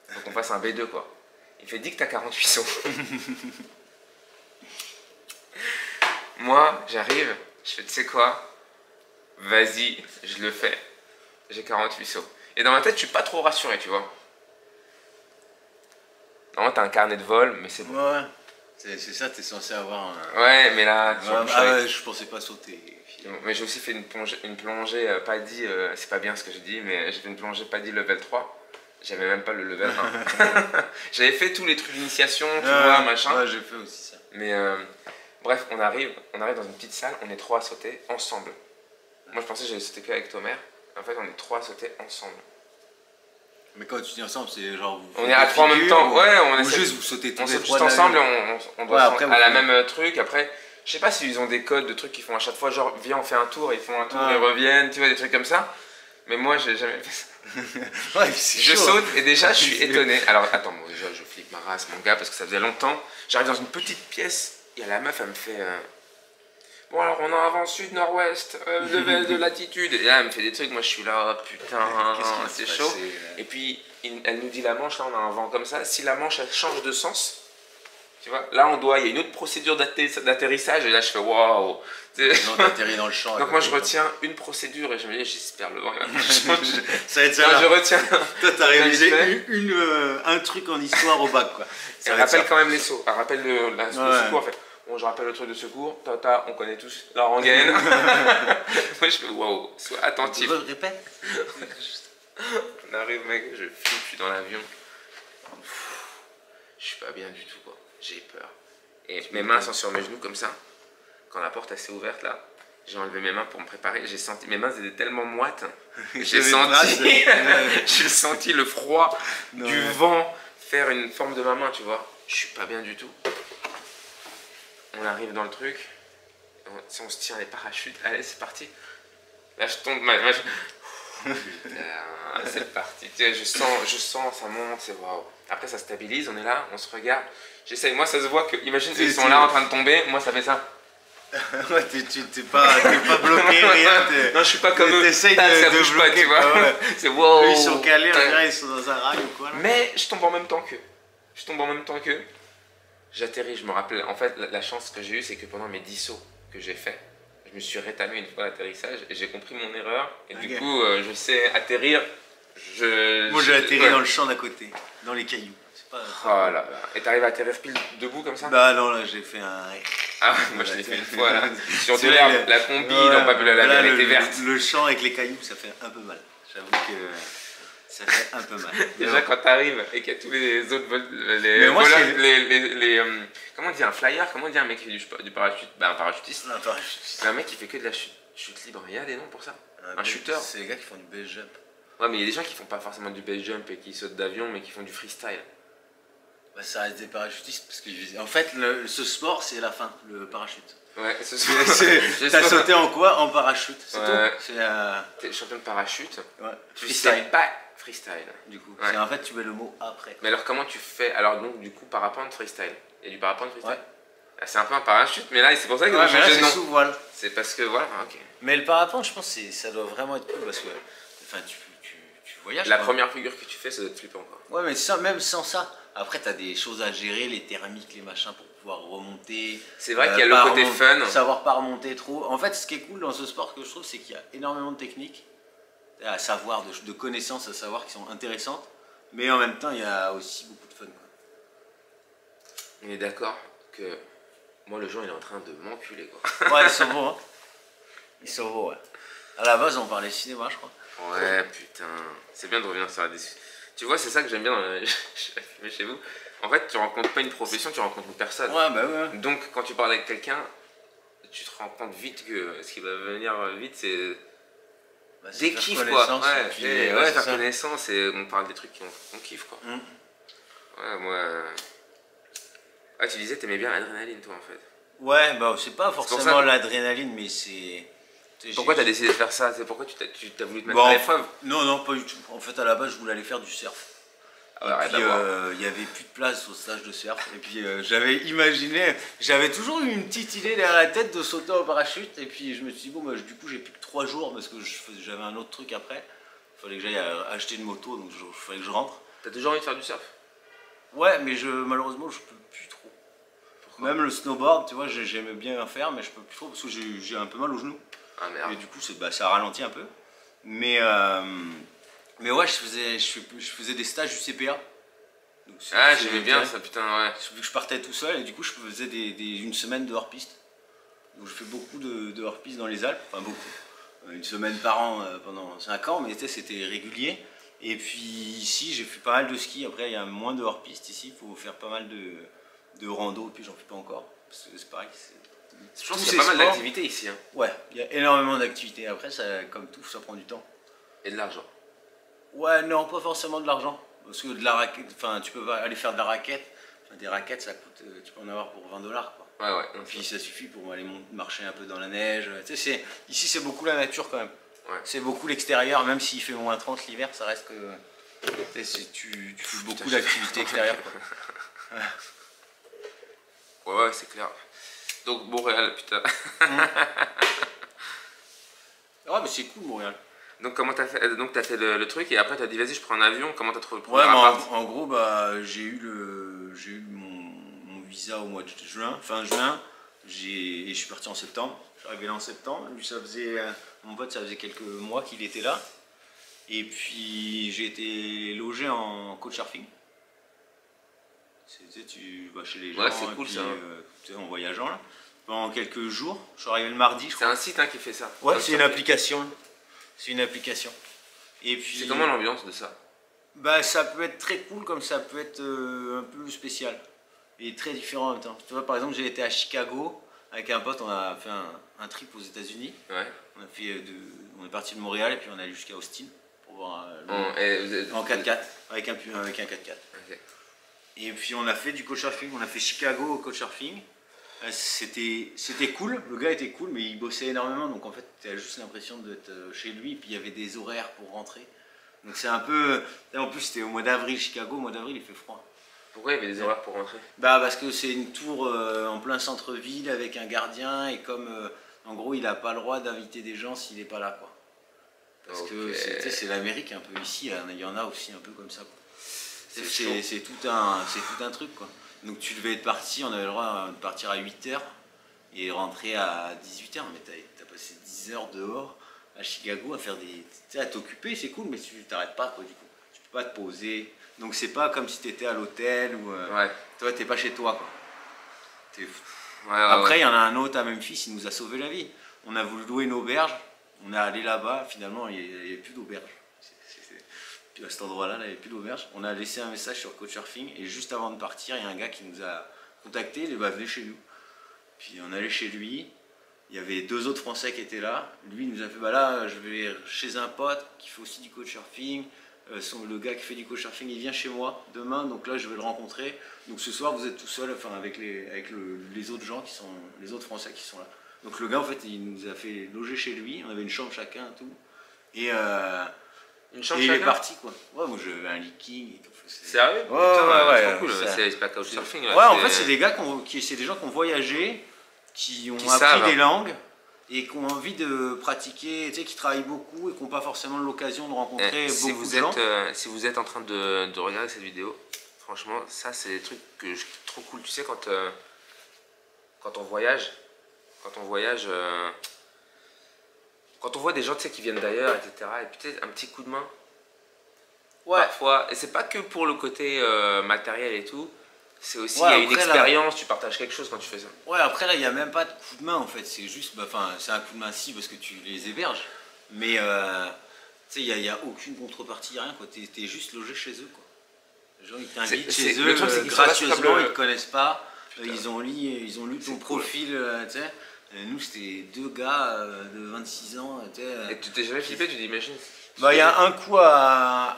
Faut qu'on fasse un B2 quoi. Il me fait, dis que t'as 48 sauts. Moi, j'arrive, je fais, tu sais quoi, vas-y, je le fais. J'ai 48 sauts. Et dans ma tête, je suis pas trop rassuré, tu vois. Normalement, t'as un carnet de vol, mais c'est bon. Ouais, c'est ça, t'es censé avoir un. Ouais, mais là. Je pensais pas sauter. Mais j'ai aussi fait une plongée PADI, c'est pas bien ce que j'ai dit, mais j'ai fait une plongée PADI level 3. J'avais même pas le level 1. J'avais fait tous les trucs d'initiation, tu vois, machin. Ouais, j'ai fait aussi ça. Mais bref, on arrive dans une petite salle, on est 3 à sauter ensemble. Moi je pensais que j'allais sauter qu'avec Tomer. En fait, on est 3 à sauter ensemble. Mais quand tu dis ensemble, c'est genre vous on est à 3 en même temps. Ouais, ou juste vous sautez tous on les saute 3 juste ensemble et on doit après, à la même truc. Après, je sais pas s'ils ont des codes de trucs qu'ils font à chaque fois, genre viens on fait un tour, ils font un tour, ils reviennent, tu vois, des trucs comme ça. Mais moi j'ai jamais fait ça. Ouais, je saute et déjà je suis étonné. Alors attends, bon, déjà je flippe ma race, mon gars, parce que ça faisait longtemps. J'arrive dans une petite pièce, il y a la meuf, elle me fait bon alors on a avant sud, nord-ouest, de latitude. Et là elle me fait des trucs, moi je suis là, oh, putain, c'est chaud. Et puis elle nous dit la manche, là on a un vent comme ça, si la manche elle change de sens, tu vois, là il y a une autre procédure d'atterrissage et là je fais waouh. Non, t'atterris dans le champ. Donc moi je retiens une procédure et je me dis j'espère le vent. Ça va être ça. Je retiens. Toi t'as réalisé un truc en histoire au bac quoi. Elle rappelle quand même les sauts, elle rappelle le secours en fait. Bon, je rappelle le truc de secours, tata, on connaît tous la rengaine. Moi je fais waouh, sois attentif. Répète. On arrive mec, je flippe, je suis dans l'avion. Je suis pas bien du tout quoi, j'ai peur. Et mes mains sont sur mes genoux comme ça. Quand la porte s'est ouverte là, j'ai enlevé mes mains pour me préparer. J'ai senti, mes mains étaient tellement moites. J'ai senti le froid du vent faire une forme de ma main, tu vois. Je suis pas bien du tout. On arrive dans le truc. On se tire les parachutes. Allez, c'est parti. Là, je tombe. C'est parti. Je sens, ça monte, c'est waouh. Après, ça stabilise. On est là, on se regarde. J'essaye. Moi, ça se voit que. Imagine qu'ils sont là en train de tomber. Moi, ça fait ça. Ouais, t'es pas bloqué, rien. Non, je suis pas comme eux. T'essayes de bloquer, tu vois. Ouais. C'est wow. Eux, ils sont calés, on dirait ils sont dans un rail ou quoi. Là. Mais je tombe en même temps qu'eux. J'atterris, je me rappelle. En fait, la chance que j'ai eue, c'est que pendant mes 10 sauts que j'ai fait, je me suis rétamé une fois à l'atterrissage et j'ai compris mon erreur. Et du coup, je sais atterrir. Moi, j'ai atterri dans le champ d'à côté, dans les cailloux. Oh là là. Et t'arrives à atterrir pile debout comme ça? Bah non, là j'ai fait un... Ah moi je l'ai fait une fois là. Sur de l'herbe, la combi, non pas la mer était verte. Le champ avec les cailloux, ça fait un peu mal. J'avoue que ça fait un peu mal. Déjà quand t'arrives et qu'il y a tous les autres comment on dit un flyer? Comment on dit un mec qui fait du parachute? Bah un parachutiste. Un parachutiste. C'est un mec qui fait que de la chute libre. Il y a des noms pour ça? Un shooter. C'est les gars qui font du base jump. Ouais mais il y a des gens qui font pas forcément du base jump et qui sautent d'avion mais qui font du freestyle. Bah, ça reste des parachutistes parce que en fait ce sport c'est la fin, le parachute. Ouais, t'as sauté en quoi? En parachute, c'est tout. T'es champion de parachute. Ouais. Freestyle. Pas freestyle. Du coup. Ouais. En fait tu mets le mot après. Mais alors comment tu fais? Alors donc du coup parapente freestyle. Il y a du parapente freestyle. Ouais. C'est un peu un parachute, mais là c'est pour ça que c'est sous voile. C'est parce que voilà, ok. Mais le parapente je pense que ça doit vraiment être cool parce que enfin tu voyages. La première figure que tu fais ça doit être flippant quoi. Ouais mais même sans ça. Après, tu as des choses à gérer, les thermiques, les machins pour pouvoir remonter. C'est vrai qu'il y a le côté fun. Savoir pas remonter trop. En fait, ce qui est cool dans ce sport que je trouve, c'est qu'il y a énormément de techniques à savoir, de connaissances à savoir qui sont intéressantes. Mais en même temps, il y a aussi beaucoup de fun. Quoi. On est d'accord que moi, le Jean, il est en train de m'enculer. Quoi. Ouais, ils sont bons. Hein. Ils sont bons, ouais. À la base, on parlait cinéma, je crois. Ouais, putain. C'est bien de revenir sur la discussion. Tu vois, c'est ça que j'aime bien chez vous. En fait, tu rencontres pas une profession, tu rencontres une personne. Ouais, bah ouais. Donc, quand tu parles avec quelqu'un, tu te rends compte vite que ce qui va venir vite, c'est des kiffs, quoi. Ouais, faire connaissance et on parle des trucs qu'on kiffe, quoi. Ouais, moi... Ah, tu disais, t'aimais bien l'adrénaline, toi, en fait. Ouais, bah c'est pas forcément l'adrénaline, mais c'est... Pourquoi t'as décidé de faire ça? Pourquoi tu t'as voulu te mettre à l'épreuve? Non, pas du tout. En fait, à la base, je voulais aller faire du surf. Et puis, il y avait plus de place au stage de surf. Et puis, j'avais toujours eu une petite idée derrière la tête de sauter en parachute. Et puis, je me suis dit, bon, bah, du coup, j'ai plus que 3 jours parce que j'avais un autre truc après. Il fallait que j'aille acheter une moto, donc il fallait que je rentre. T'as toujours envie de faire du surf? Ouais, mais malheureusement, je peux plus trop. Pourquoi? Même le snowboard, tu vois, j'aimais bien faire, mais je peux plus trop parce que j'ai un peu mal aux genoux. Ah merde. Et du coup, ça ralentit un peu. Mais ouais, je faisais des stages du CPA. Donc, j'aimais bien ça, putain, ouais. Vu que je partais tout seul et du coup, je faisais une semaine de hors-piste. Donc je fais beaucoup de hors-piste dans les Alpes, enfin beaucoup. Une semaine par an pendant 5 ans, mais c'était régulier. Et puis ici, j'ai fait pas mal de ski. Après, il y a moins de hors-piste ici, il faut faire pas mal de rando, et puis j'en fais pas encore. Parce que c'est pareil. Je pense qu'il y a pas mal d'activités ici. Hein. Ouais, il y a énormément d'activités. Après, ça, comme tout, ça prend du temps. Et de l'argent. Ouais, non, pas forcément de l'argent. Parce que de la raquette, enfin, tu peux aller faire de la raquette. Enfin, des raquettes, ça coûte, tu peux en avoir pour 20 $, quoi. Ouais, ouais. Et puis ça suffit pour aller marcher un peu dans la neige. Tu sais, ici, c'est beaucoup la nature quand même. Ouais. C'est beaucoup l'extérieur, même s'il fait moins 30 l'hiver, ça reste que. Tu fais beaucoup d'activités extérieures. Ouais, ouais, c'est clair. Donc, Montréal, putain. Ouais, mais c'est cool, Montréal. Donc, comment t'as fait? Donc, t'as fait le truc et après, t'as dit, vas-y, je prends un avion. Comment t'as trouvé le premier appart? En gros, bah, j'ai eu mon visa au mois de juin, fin juin. Et je suis parti en septembre. Je suis arrivé là en septembre. Lui, mon pote, ça faisait quelques mois qu'il était là. Et puis, j'ai été logé en couchsurfing. Tu vas chez les gens. Ouais, c'est cool puis, ça. En voyageant là. Pendant quelques jours. Je suis arrivé le mardi. C'est un site hein, qui fait ça. Ouais, c'est une application. C'est une application. Et puis. C'est comment l'ambiance de ça? Bah, ça peut être très cool comme ça peut être un peu spécial. Et très différent en même temps. Tu vois, par exemple, j'ai été à Chicago avec un pote, on a fait un trip aux États-Unis. Ouais. On est parti de Montréal et puis on est allé jusqu'à Austin pour voir en 4x4 avec un 4x4. Okay. Et puis on a fait du couchsurfing, on a fait Chicago au couchsurfing. C'était cool, le gars était cool, mais il bossait énormément, donc en fait tu as juste l'impression d'être chez lui. Et puis il y avait des horaires pour rentrer. Donc c'est un peu. En plus c'était au mois d'avril, Chicago, au mois d'avril il fait froid. Pourquoi il y avait des horaires pour rentrer? Bah parce que c'est une tour en plein centre-ville avec un gardien et comme en gros il n'a pas le droit d'inviter des gens s'il n'est pas là quoi. Parce que c'est l'Amérique un peu ici, il y en a aussi un peu comme ça. C'est tout un truc quoi. Donc tu devais être parti, on avait le droit de partir à 8h et rentrer à 18h, mais t'as passé 10 heures dehors à Chicago à faire des. Tu sais, à t'occuper, c'est cool, mais tu t'arrêtes pas quoi du coup. Tu peux pas te poser. Donc c'est pas comme si t'étais à l'hôtel ou toi t'es pas chez toi quoi. Après il y en a un autre à Memphis, il nous a sauvé la vie. On a voulu louer une auberge, on est allé là-bas, finalement il n'y avait plus d'auberge. Puis à cet endroit-là, il n'y avait plus d'auberge. On a laissé un message sur Couchsurfing et juste avant de partir, il y a un gars qui nous a contacté, il est venu chez nous. Puis on est allé chez lui, il y avait 2 autres Français qui étaient là. Lui il nous a fait bah là je vais chez un pote qui fait aussi du couchsurfing. Le gars qui fait du couchsurfing il vient chez moi demain, donc là je vais le rencontrer. Donc ce soir vous êtes tout seul, enfin avec les autres gens qui sont les autres Français qui sont là. Donc le gars en fait il nous a fait loger chez lui, on avait une chambre chacun et tout. Et il est parti quoi. Ouais, moi j'avais un leaking. Sérieux? Ouais, c'est trop cool. C'est pas couchsurfing. Ouais, en fait c'est des gars c'est des gens qui ont voyagé, qui ont appris des langues. Et qui ont envie de pratiquer, tu sais, qui travaillent beaucoup et qui n'ont pas forcément l'occasion de rencontrer beaucoup de gens. Si vous êtes en train de regarder cette vidéo, franchement, ça c'est des trucs que je trouve trop cool. Tu sais, quand on voyage, quand on voit des gens tu sais, qui viennent d'ailleurs, etc. Et peut-être un petit coup de main, parfois, et c'est pas que pour le côté matériel et tout. C'est aussi, il y a une expérience, tu partages quelque chose quand tu fais ça. Ouais, après là, il n'y a même pas de coup de main en fait, c'est juste, c'est un coup de main si parce que tu les héberges, mais tu sais, il n'y a aucune contrepartie, rien quoi, t'es juste logé chez eux quoi. Les gens ils t'invitent chez eux, gracieusement, ils te connaissent pas, ils ont lu ton profil, tu sais. Nous c'était 2 gars de 26 ans, tu sais. Et tu t'es jamais flippé, tu t'imagines? Bah il y a un coup à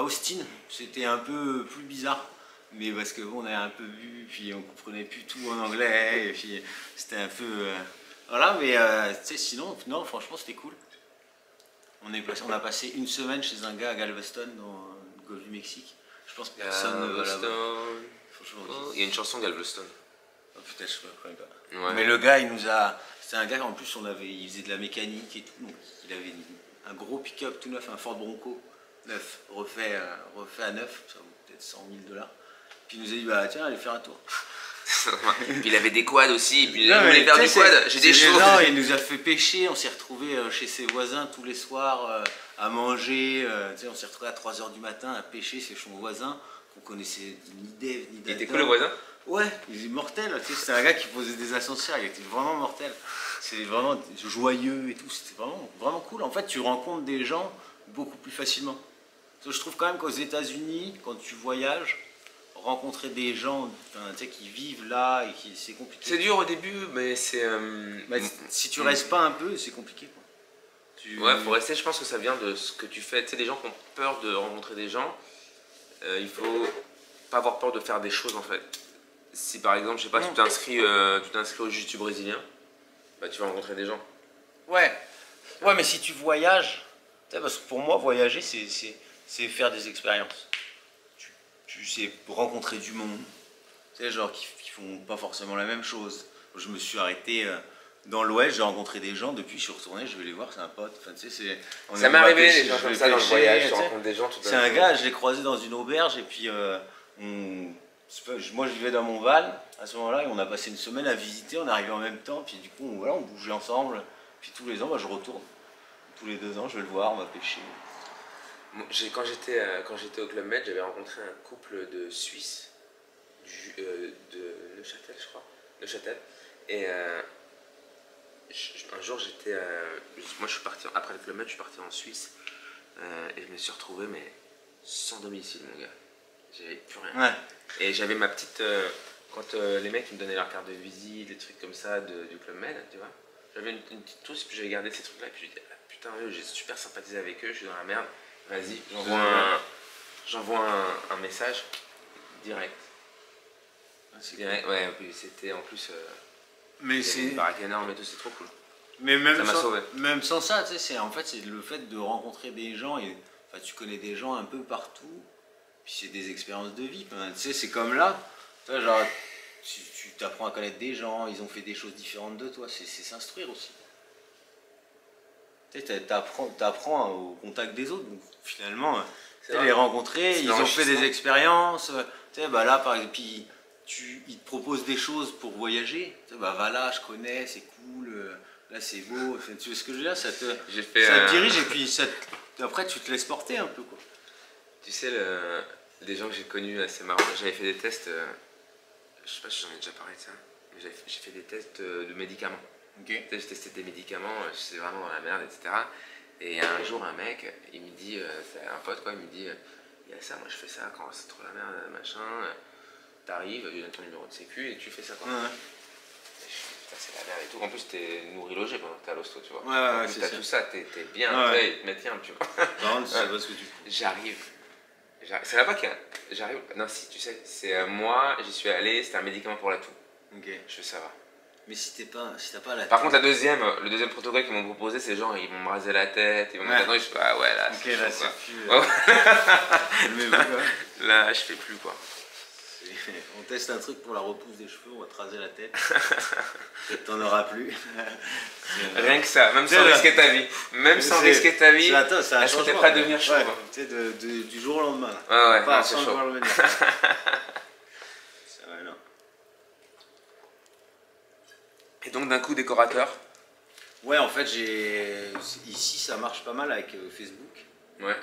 Austin, c'était un peu plus bizarre. Mais parce que bon, on a un peu vu, puis on comprenait plus tout en anglais, et puis c'était un peu. Voilà, mais tu sais, sinon, non, franchement, c'était cool. On a passé une semaine chez un gars à Galveston, dans le golfe du Mexique. Je pense que personne ne va là-bas. Il y a une chanson Galveston. Oh, putain, je ne connais pas. Ouais. Mais le gars, c'était un gars en plus, il faisait de la mécanique et tout. Donc il avait un gros pick-up tout neuf, un Ford Bronco neuf, refait à neuf, ça vaut peut-être 100 000 $. Puis il nous a dit, bah tiens, allez faire un tour. Puis il avait des quads aussi, puis il voulait faire du quad, j'ai des chevaux. Il nous a fait pêcher, on s'est retrouvés chez ses voisins tous les soirs à manger. On s'est retrouvés à 3h du matin à pêcher chez son voisin qu'on connaissait ni d'Ève ni d'Adam. Il était cool le voisin? Ouais, il est mortel, tu sais, c'était un gars qui posait des ascenseurs, il était vraiment mortel. C'est vraiment joyeux et tout, c'était vraiment, vraiment cool. En fait, tu rencontres des gens beaucoup plus facilement. Je trouve quand même qu'aux États-Unis, quand tu voyages, rencontrer des gens tu sais, qui vivent là, et c'est compliqué. C'est dur au début, mais c'est... si tu restes pas un peu, c'est compliqué, quoi. Ouais, faut rester, je pense que ça vient de ce que tu fais. Tu sais, des gens qui ont peur de rencontrer des gens, il faut pas avoir peur de faire des choses en fait. Si par exemple, je sais pas, tu t'inscris au jiu-jitsu brésilien, bah tu vas rencontrer des gens. Ouais, ouais, mais si tu voyages, parce que pour moi, voyager, c'est faire des expériences. Tu sais rencontrer du monde, tu sais, genre qui font pas forcément la même chose. Je me suis arrêté dans l'Ouest, j'ai rencontré des gens, depuis je suis retourné, je vais les voir, c'est un pote. Enfin, tu sais, ça m'est arrivé, des gens comme ça dans le voyage, tu rencontres des gens tout à l'heure. C'est un gars, je l'ai croisé dans une auberge et puis moi je vivais dans mon van à ce moment-là et on a passé une semaine à visiter, on est arrivé en même temps, puis du coup voilà, on bougeait ensemble. Puis tous les ans, bah, je retourne. Tous les 2 ans, je vais le voir, on va pêcher. Quand j'étais au Club Med, j'avais rencontré un couple de Suisses, de Neuchâtel, je crois. Neuchâtel. Et un jour, moi, je suis parti, après le Club Med, je suis parti en Suisse. Et je me suis retrouvé, mais sans domicile, mon gars. J'avais plus rien. Ouais. Et j'avais ma petite. Quand les mecs me donnaient leur carte de visite, des trucs comme ça du Club Med, tu vois. J'avais une petite trousse, puis j'avais gardé ces trucs-là, et puis j'ai dit, ah, putain, j'ai super sympathisé avec eux, je suis dans la merde, vas-y, j'envoie un message direct. Direct, ouais, puis c'était en plus. Mais c'est une baraque énorme et tout, c'est trop cool. Mais même ça m'a sauvé. Même sans ça, tu sais, en fait, c'est le fait de rencontrer des gens, et enfin, tu connais des gens un peu partout, puis c'est des expériences de vie. Tu sais, c'est comme là, tu vois, genre. Tu t'apprends à connaître des gens, ils ont fait des choses différentes de toi, c'est s'instruire aussi. Tu sais, t'apprends au contact des autres, donc finalement, les rencontrer, ils ont fait des expériences, tu sais, bah là par exemple, puis ils te proposent des choses pour voyager, tu sais, bah va là, je connais, c'est cool, là c'est beau, enfin, tu vois ce que je veux dire, ça te dirige et puis après tu te laisses porter un peu, quoi. Tu sais, des gens que j'ai connus assez marrants, j'avais fait des tests. Je sais pas si j'en ai déjà parlé de ça, mais j'ai fait des tests de médicaments. Okay. J'ai testé des médicaments, j'étais vraiment dans la merde, etc. Et un jour, un mec, il me dit, c'est un pote quoi, il me dit, il y a ça, moi je fais ça quand c'est trop la merde, machin, t'arrives, il donne ton numéro de sécu et tu fais ça quoi. Ouais. Et je fais, putain, c'est la merde et tout. En plus, t'es nourri-logé pendant que t'es à l'hosto, tu vois. Ouais, t'as tout ça, t'es bien, ils te mettent bien, tu vois. Par contre, c'est pas ce que tu fais. J'arrive. C'est là-bas qu'il y a. J'arrive. Non, si, tu sais, c'est moi, j'y suis allé, c'était un médicament pour la toux. Ok. Je fais ça va. Mais si t'as pas la Par contre, le deuxième protocole qu'ils m'ont proposé, c'est genre, ils vont me raser la tête, ils vont me mettre dedans, et je fais, ah ouais, là, ok, là, c'est plus. Là, je fais plus quoi. On teste un truc pour la repousse des cheveux, on va te raser la tête. Peut-être t'en auras plus. Rien que ça, même sans risquer ta vie. Même sans risquer ta vie, est-ce que t'es prêt à devenir chauve? Tu sais, du jour au lendemain. Ouais, pas c'est sans chaud. le voir le venir. Non. Et donc d'un coup, décorateur? Ouais, en fait, ici ça marche pas mal avec Facebook. Ouais.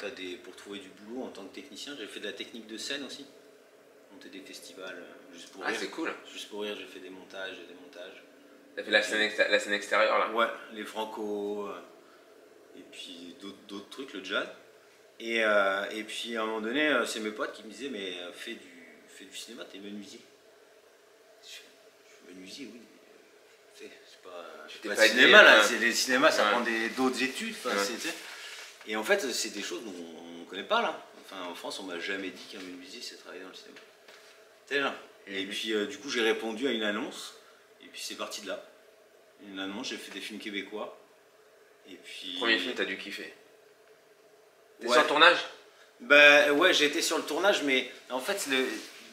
Pour trouver du boulot en tant que technicien, j'ai fait de la technique de scène aussi. Monter des festivals, juste pour rire. Ah, c'est cool. Juste pour rire, j'ai fait des montages et des montages. T'as fait la scène extérieure là? Ouais, les Franco, et puis d'autres trucs, le jazz. Et puis à un moment donné, c'est mes potes qui me disaient, mais fais du cinéma, t'es menuisier. Je suis menuisier, oui. C'est pas le cinéma là, les cinémas ça prend d'autres études. Et en fait, c'est des choses qu'on ne connaît pas là. Enfin, en France, on m'a jamais dit qu'un menuisier c'est travailler dans le cinéma. Et puis du coup j'ai répondu à une annonce et puis c'est parti de là. Une annonce, j'ai fait des films québécois. Et puis... Premier film, t'as dû kiffer. T'es sur le tournage? Bah ouais, j'ai été sur le tournage, mais en fait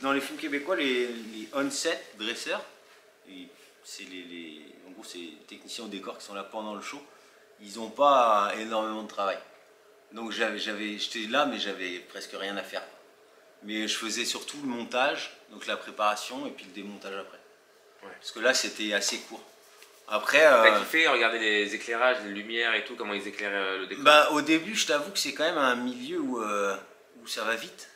dans les films québécois, les on-set dresseurs, c'est en gros c'est les techniciens au décor qui sont là pendant le show, ils n'ont pas énormément de travail. Donc j'étais là mais j'avais presque rien à faire. Mais je faisais surtout le montage, donc la préparation et puis le démontage après. Ouais. Parce que là c'était assez court. Après. T'as kiffé regarder les éclairages, les lumières et tout, comment ils éclairent le décor? Bah au début je t'avoue que c'est quand même un milieu où ça va vite.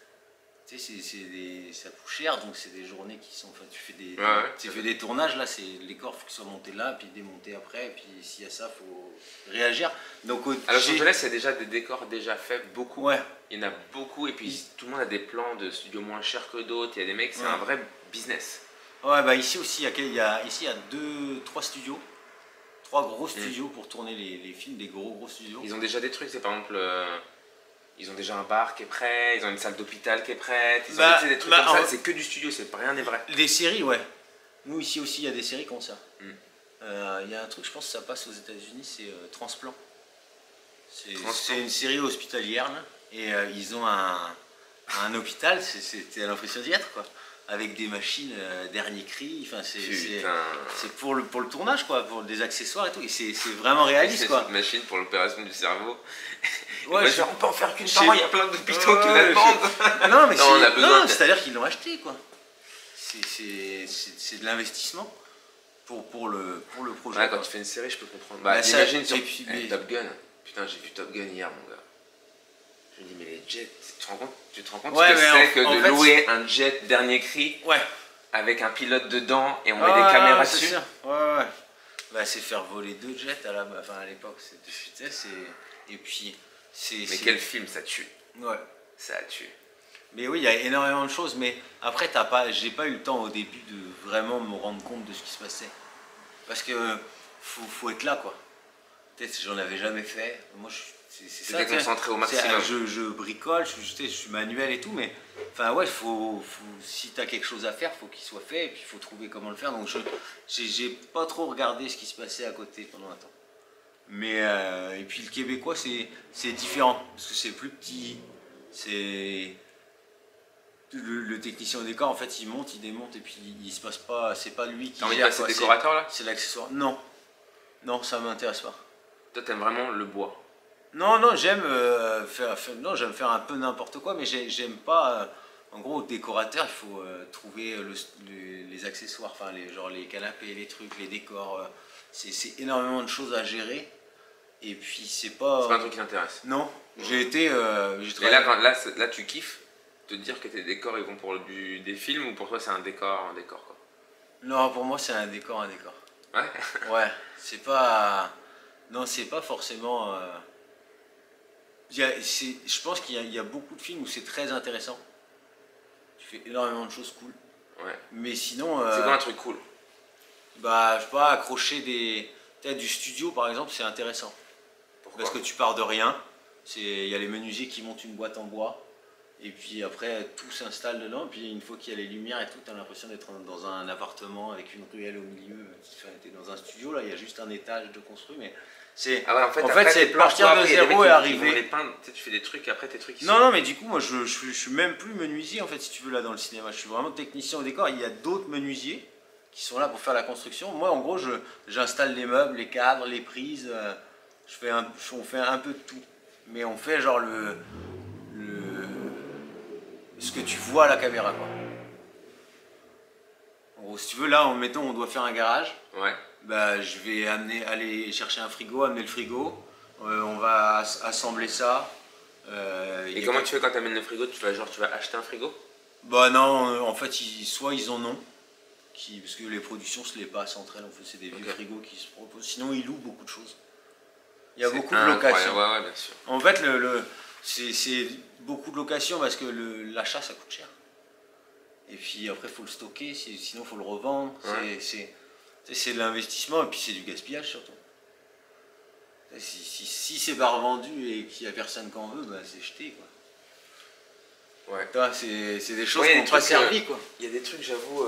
Tu sais, ça coûte cher, donc c'est des journées qui sont... Enfin, tu fais des tournages, là, les corps, il faut qu'ils soient montés là, puis démontés après, et puis s'il y a ça, il faut réagir. Donc, à Los Angeles, il y a déjà des décors déjà faits, beaucoup. Ouais. Il y en a beaucoup, et puis tout le monde a des plans de studios moins chers que d'autres. Il y a des mecs, c'est un vrai business. Ouais, bah ici aussi, il y a 3 studios. 3 gros studios pour tourner les films, des gros studios. Ils ont déjà des trucs, c'est par exemple... Ils ont déjà un bar qui est prêt, ils ont une salle d'hôpital qui est prête, ils ont des trucs comme ça, c'est que du studio, c'est rien n'est vrai. Les séries, ouais. Nous ici aussi, il y a des séries comme ça. Il y a un truc, je pense que ça passe aux États-Unis, c'est Transplant. C'est une série hospitalière, là, et ils ont un hôpital, t'as l'impression d'y être, quoi. Avec des machines dernier cri, enfin c'est pour le tournage, quoi, pour des accessoires et tout, et c'est vraiment réaliste, quoi. Une machine pour l'opération du cerveau. Ouais, on peut en faire qu'une par an, il y a plein d'hôpitaux qui la demandent. Non, mais c'est-à-dire qu'ils l'ont acheté, quoi. C'est de l'investissement pour le projet. Ouais, quand tu fais une série, je peux comprendre. Bah, imagine sur Top Gun. Putain, j'ai vu Top Gun hier, mon gars. Je me dis, mais les jets, tu te rends compte ce que c'est que de louer un jet dernier cri avec un pilote dedans et on met des caméras dessus. Ouais. Bah, c'est faire voler 2 jets à l'époque, et puis mais quel film, ça tue. Ouais. Ça tue. Mais oui, il y a énormément de choses, mais après, j'ai pas eu le temps au début de vraiment me rendre compte de ce qui se passait. Parce que faut être là, quoi. Peut-être que j'en avais jamais fait. Moi, c'est ça. Concentré au maximum. Je bricole, je suis manuel et tout, mais enfin ouais, si tu as quelque chose à faire, faut qu'il soit fait, et puis il faut trouver comment le faire. Donc j'ai pas trop regardé ce qui se passait à côté pendant un temps. Mais et puis le québécois, c'est différent parce que c'est plus petit. C'est le technicien au décor, en fait, il monte, il démonte, et puis il se passe pas. C'est pas lui qui. T'as envie de passer décorateur là? C'est l'accessoire. Non, ça m'intéresse pas. Toi, t'aimes vraiment le bois? Non, j'aime j'aime faire un peu n'importe quoi, mais j'aime pas. En gros, au décorateur, il faut trouver les accessoires, enfin genre les canapés, les trucs, les décors. C'est énormément de choses à gérer. Et puis c'est pas un truc qui t'intéresse? Non, j'ai été. Et là, tu kiffes te dire que tes décors ils vont pour des films, ou pour toi c'est un décor quoi? Non, pour moi c'est un décor. Ouais. Ouais, c'est pas. Non, c'est pas forcément. Je pense qu'il y a beaucoup de films où c'est très intéressant. Tu fais énormément de choses cool. Ouais. Mais sinon. C'est quoi un truc cool? Bah, je sais pas, accrocher peut-être du studio par exemple, c'est intéressant. Pourquoi? Parce que tu pars de rien. Il y a les menuisiers qui montent une boîte en bois. Et puis après, tout s'installe dedans. Puis une fois qu'il y a les lumières et tout, tu as l'impression d'être dans un appartement avec une ruelle au milieu. Tu es dans un studio, là, il y a juste un étage de construit. Mais c'est c'est partir de zéro et arriver. Tu fais des trucs, après tes trucs. Non, mais du coup, moi, je suis même plus menuisier, en fait, si tu veux, là, dans le cinéma. Je suis vraiment technicien au décor. Il y a d'autres menuisiers qui sont là pour faire la construction. Moi, en gros, j'installe les meubles, les cadres, les prises. On fait un peu de tout. Mais on fait genre ce que tu vois à la caméra, quoi. En gros, si tu veux, là, mettons, on doit faire un garage. Ouais. Bah, je vais aller chercher un frigo, amener le frigo. On va assembler ça. Et comment tu fais quand tu amènes le frigo? Tu vas acheter un frigo? Bah non, en fait, soit ils en ont, parce que les productions se les passent entre elles. En fait, c'est des vieux frigos qui se proposent. Sinon, ils louent beaucoup de choses. Il y a beaucoup de locations. Ouais, bien sûr. En fait, c'est beaucoup de locations parce que l'achat, ça coûte cher. Et puis après, il faut le stocker, sinon il faut le revendre. Ouais. C'est de l'investissement et puis c'est du gaspillage surtout. Si c'est pas revendu et qu'il n'y a personne qui en veut, bah, c'est jeté, quoi. Ouais. C'est des choses qui n'ont pas servi, quoi. Il y a des trucs, j'avoue.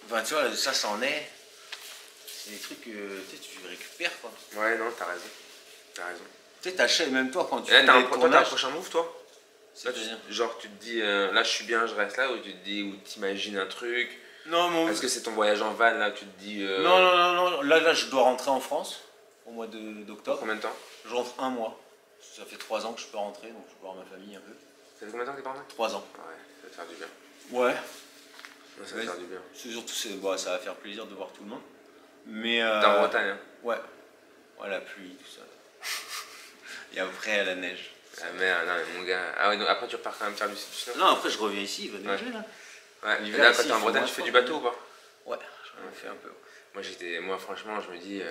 Enfin, tu vois, ça en est. C'est des trucs que tu récupères, quoi. Ouais, non, t'as raison. Tu sais, t'achètes, même toi, quand tu fais des tournages. T'as un prochain move, toi? Genre, tu te dis, là je suis bien, je reste là, ou tu te dis, ou t'imagines un truc? Non, Est-ce que c'est ton voyage en van là, tu te dis. Non, là je dois rentrer en France au mois d'octobre. Combien de temps? Je rentre un mois. Ça fait 3 ans que je peux rentrer, donc je peux voir ma famille un peu. Ça fait combien de temps que t'es pas rentré? 3 ans. Ouais, ça va te faire du bien. Ouais. Ça va te faire du bien. C'est surtout, ça va faire plaisir de voir tout le monde. Mais. T'es en Bretagne, hein? Ouais. Ouais, la pluie, tout ça. Et après, la neige. La mer, non mais mon gars. Ah ouais, donc après tu repars quand même faire du snow? Non, après je reviens ici, il va neiger là. Ouais, là quand t'es en Bretagne, tu fais du bateau ou pas? Ouais, j'en ai fait un peu. Moi franchement, je me dis,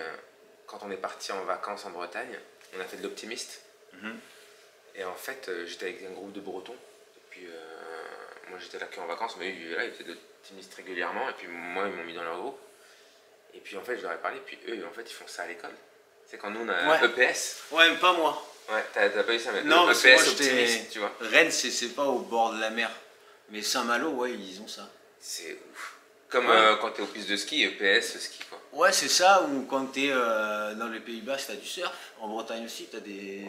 quand on est parti en vacances en Bretagne, on a fait de l'optimiste. Et en fait, j'étais avec un groupe de Bretons. Et puis moi j'étais là qu'en vacances, mais eux ils vivaient là, ils faisaient de l'optimiste régulièrement. Et puis moi ils m'ont mis dans leur groupe. Et puis en fait je leur ai parlé, puis eux en fait ils font ça à l'école. C'est quand nous on a EPS. Ouais, mais pas moi. Ouais, t'as pas eu ça, mais non, EPS moi, optimiste, tu vois. Rennes, c'est pas au bord de la mer. Mais Saint-Malo, ouais, ils ont ça. C'est ouf. Comme quand t'es aux pistes de ski, EPS ski quoi. Ouais, c'est ça, ou quand t'es dans les Pays-Bas, t'as du surf. En Bretagne aussi, t'as du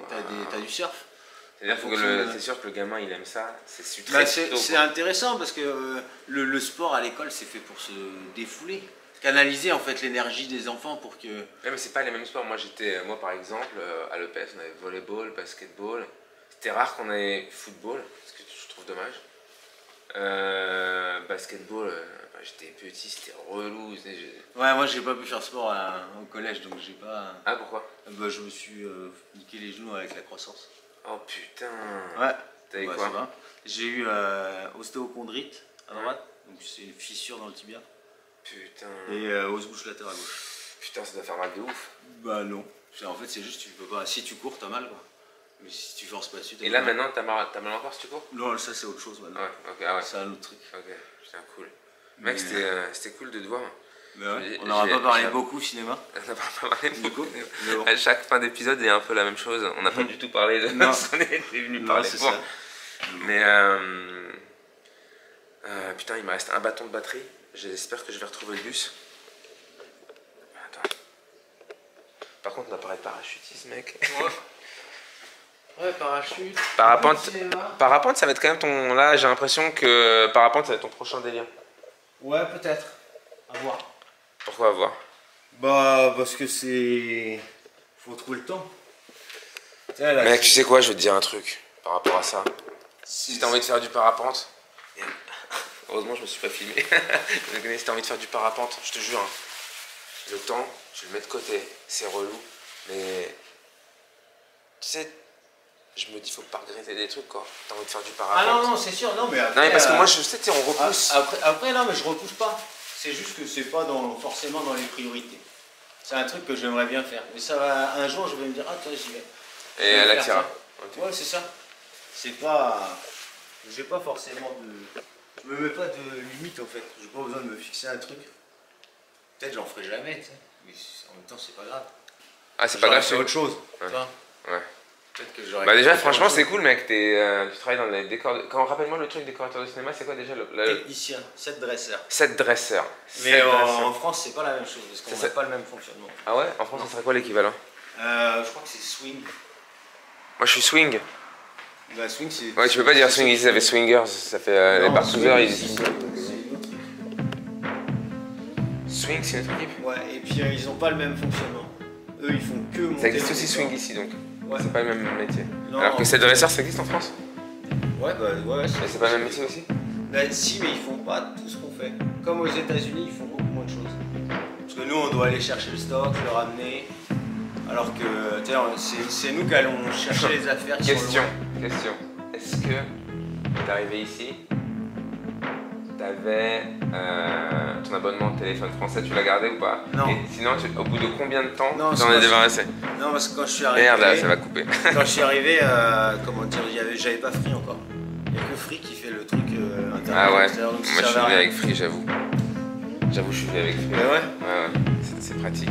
surf. C'est-à-dire c'est sûr que le gamin il aime ça, c'est intéressant parce que le sport à l'école c'est fait pour se défouler. Canaliser en fait l'énergie des enfants pour que... Ouais, mais c'est pas les mêmes sports. Moi par exemple, à l'EPS on avait volleyball, basketball. C'était rare qu'on ait football, ce que je trouve dommage. Basketball, j'étais petit, c'était relou. Ouais, moi j'ai pas pu faire sport au collège donc j'ai pas... Ah pourquoi? Bah je me suis niqué les genoux avec la croissance. Oh putain. Ouais. T'as eu quoi? J'ai eu ostéochondrite à droite, donc c'est une fissure dans le tibia. Putain. Et hausse bouche latérale gauche. Putain, ça doit faire mal de ouf. Bah non. En fait c'est juste tu peux pas. Si tu cours t'as mal quoi. Mais si tu forces pas dessus t'as mal. Et là maintenant t'as mal encore si tu cours? Non, ça c'est autre chose maintenant. Ouais, ok, ah ouais. C'est un autre truc. Ok, putain cool. Mec, c'était cool de te voir. Mais ouais, on n'aura pas parlé beaucoup cinéma. On n'a pas parlé beaucoup. Bon. À chaque fin d'épisode, il y a un peu la même chose. On n'a pas du tout parlé de ce qu'on était venu parler. C'est ça. Mais putain, il me reste un bâton de batterie. J'espère que je vais retrouver le bus. Attends. Par contre, on a parlé de parachutisme, mec. Ouais, parachute. Parapente, ça va être quand même ton... Là, j'ai l'impression que parapente, ça va être ton prochain délire. Ouais, peut-être. À voir. Pourquoi à voir? Bah, parce que c'est... Faut trouver le temps. Là, mec, tu sais quoi, je vais te dire un truc par rapport à ça. Si t'as envie de faire du parapente... Heureusement, je me suis pas filmé. Si t'as envie de faire du parapente, je te jure, hein, le temps, tu le mets de côté, c'est relou. Mais... Tu sais... Je me dis, faut pas regretter des trucs quoi. T'as envie de faire du parapente. Ah non, c'est sûr, non, mais après. Non, mais parce que moi, je sais, on repousse. Après, non, mais je repousse pas. C'est juste que c'est pas forcément dans les priorités. C'est un truc que j'aimerais bien faire. Mais ça va, un jour, je vais me dire, ah, toi, j'y vais. Et elle attira. Okay. Ouais, c'est ça. C'est pas. J'ai pas forcément de. Je me mets pas de limite en fait. J'ai pas besoin de me fixer un truc. Peut-être j'en ferai jamais, tu sais. Mais en même temps, c'est pas grave. Ah, c'est pas grave, c'est autre chose. Ouais. Que bah déjà franchement c'est cool mec, tu travailles dans les décors... Rappelle-moi le truc décorateur de cinéma, c'est quoi déjà Technicien, set dresseur. Set dresseur. Mais en France c'est pas la même chose, parce qu'on n'a pas le même fonctionnement. Ah ouais? En France ça serait quoi l'équivalent? Je crois que c'est swing. Moi je suis swing. Bah swing c'est... Ouais tu peux pas dire swing ici, ça fait swingers, ça fait les partouzeurs ils... Swing c'est une autre équipe? Ouais et puis ils ont pas le même fonctionnement. Eux ils font que monter. Ça existe aussi swing ici donc? Ouais. C'est pas le même métier. Non, alors que set dresseur ça existe en France? Ouais bah ouais. Et c'est pas le même métier aussi? Bah si mais ils font pas tout ce qu'on fait. Comme aux États-Unis ils font beaucoup moins de choses. Parce que nous on doit aller chercher le stock, le ramener. Alors que c'est nous qui allons chercher les affaires. Question. Est-ce que t'es arrivé ici, t'avais ton abonnement de téléphone français, tu l'as gardé ou pas? Non. Et sinon, au bout de combien de temps tu t'en es débarrassé? Non, parce que quand je suis arrivé... Merde, là, ça va couper. Quand je suis arrivé, comment dire, j'avais pas Free encore. Il n'y a que Free qui fait le truc internet. Ah ouais, moi je suis venu avec Free, j'avoue. J'avoue, je suis venu avec Free. Mais ouais. Ouais, c'est pratique.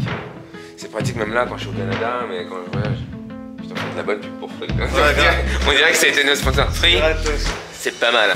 C'est pratique même là quand je suis au Canada, mais quand je voyage. Putain, on fait de la bonne pub pour Free. Ouais, on dirait que ça a été nos sponsors. Free, c'est pas mal.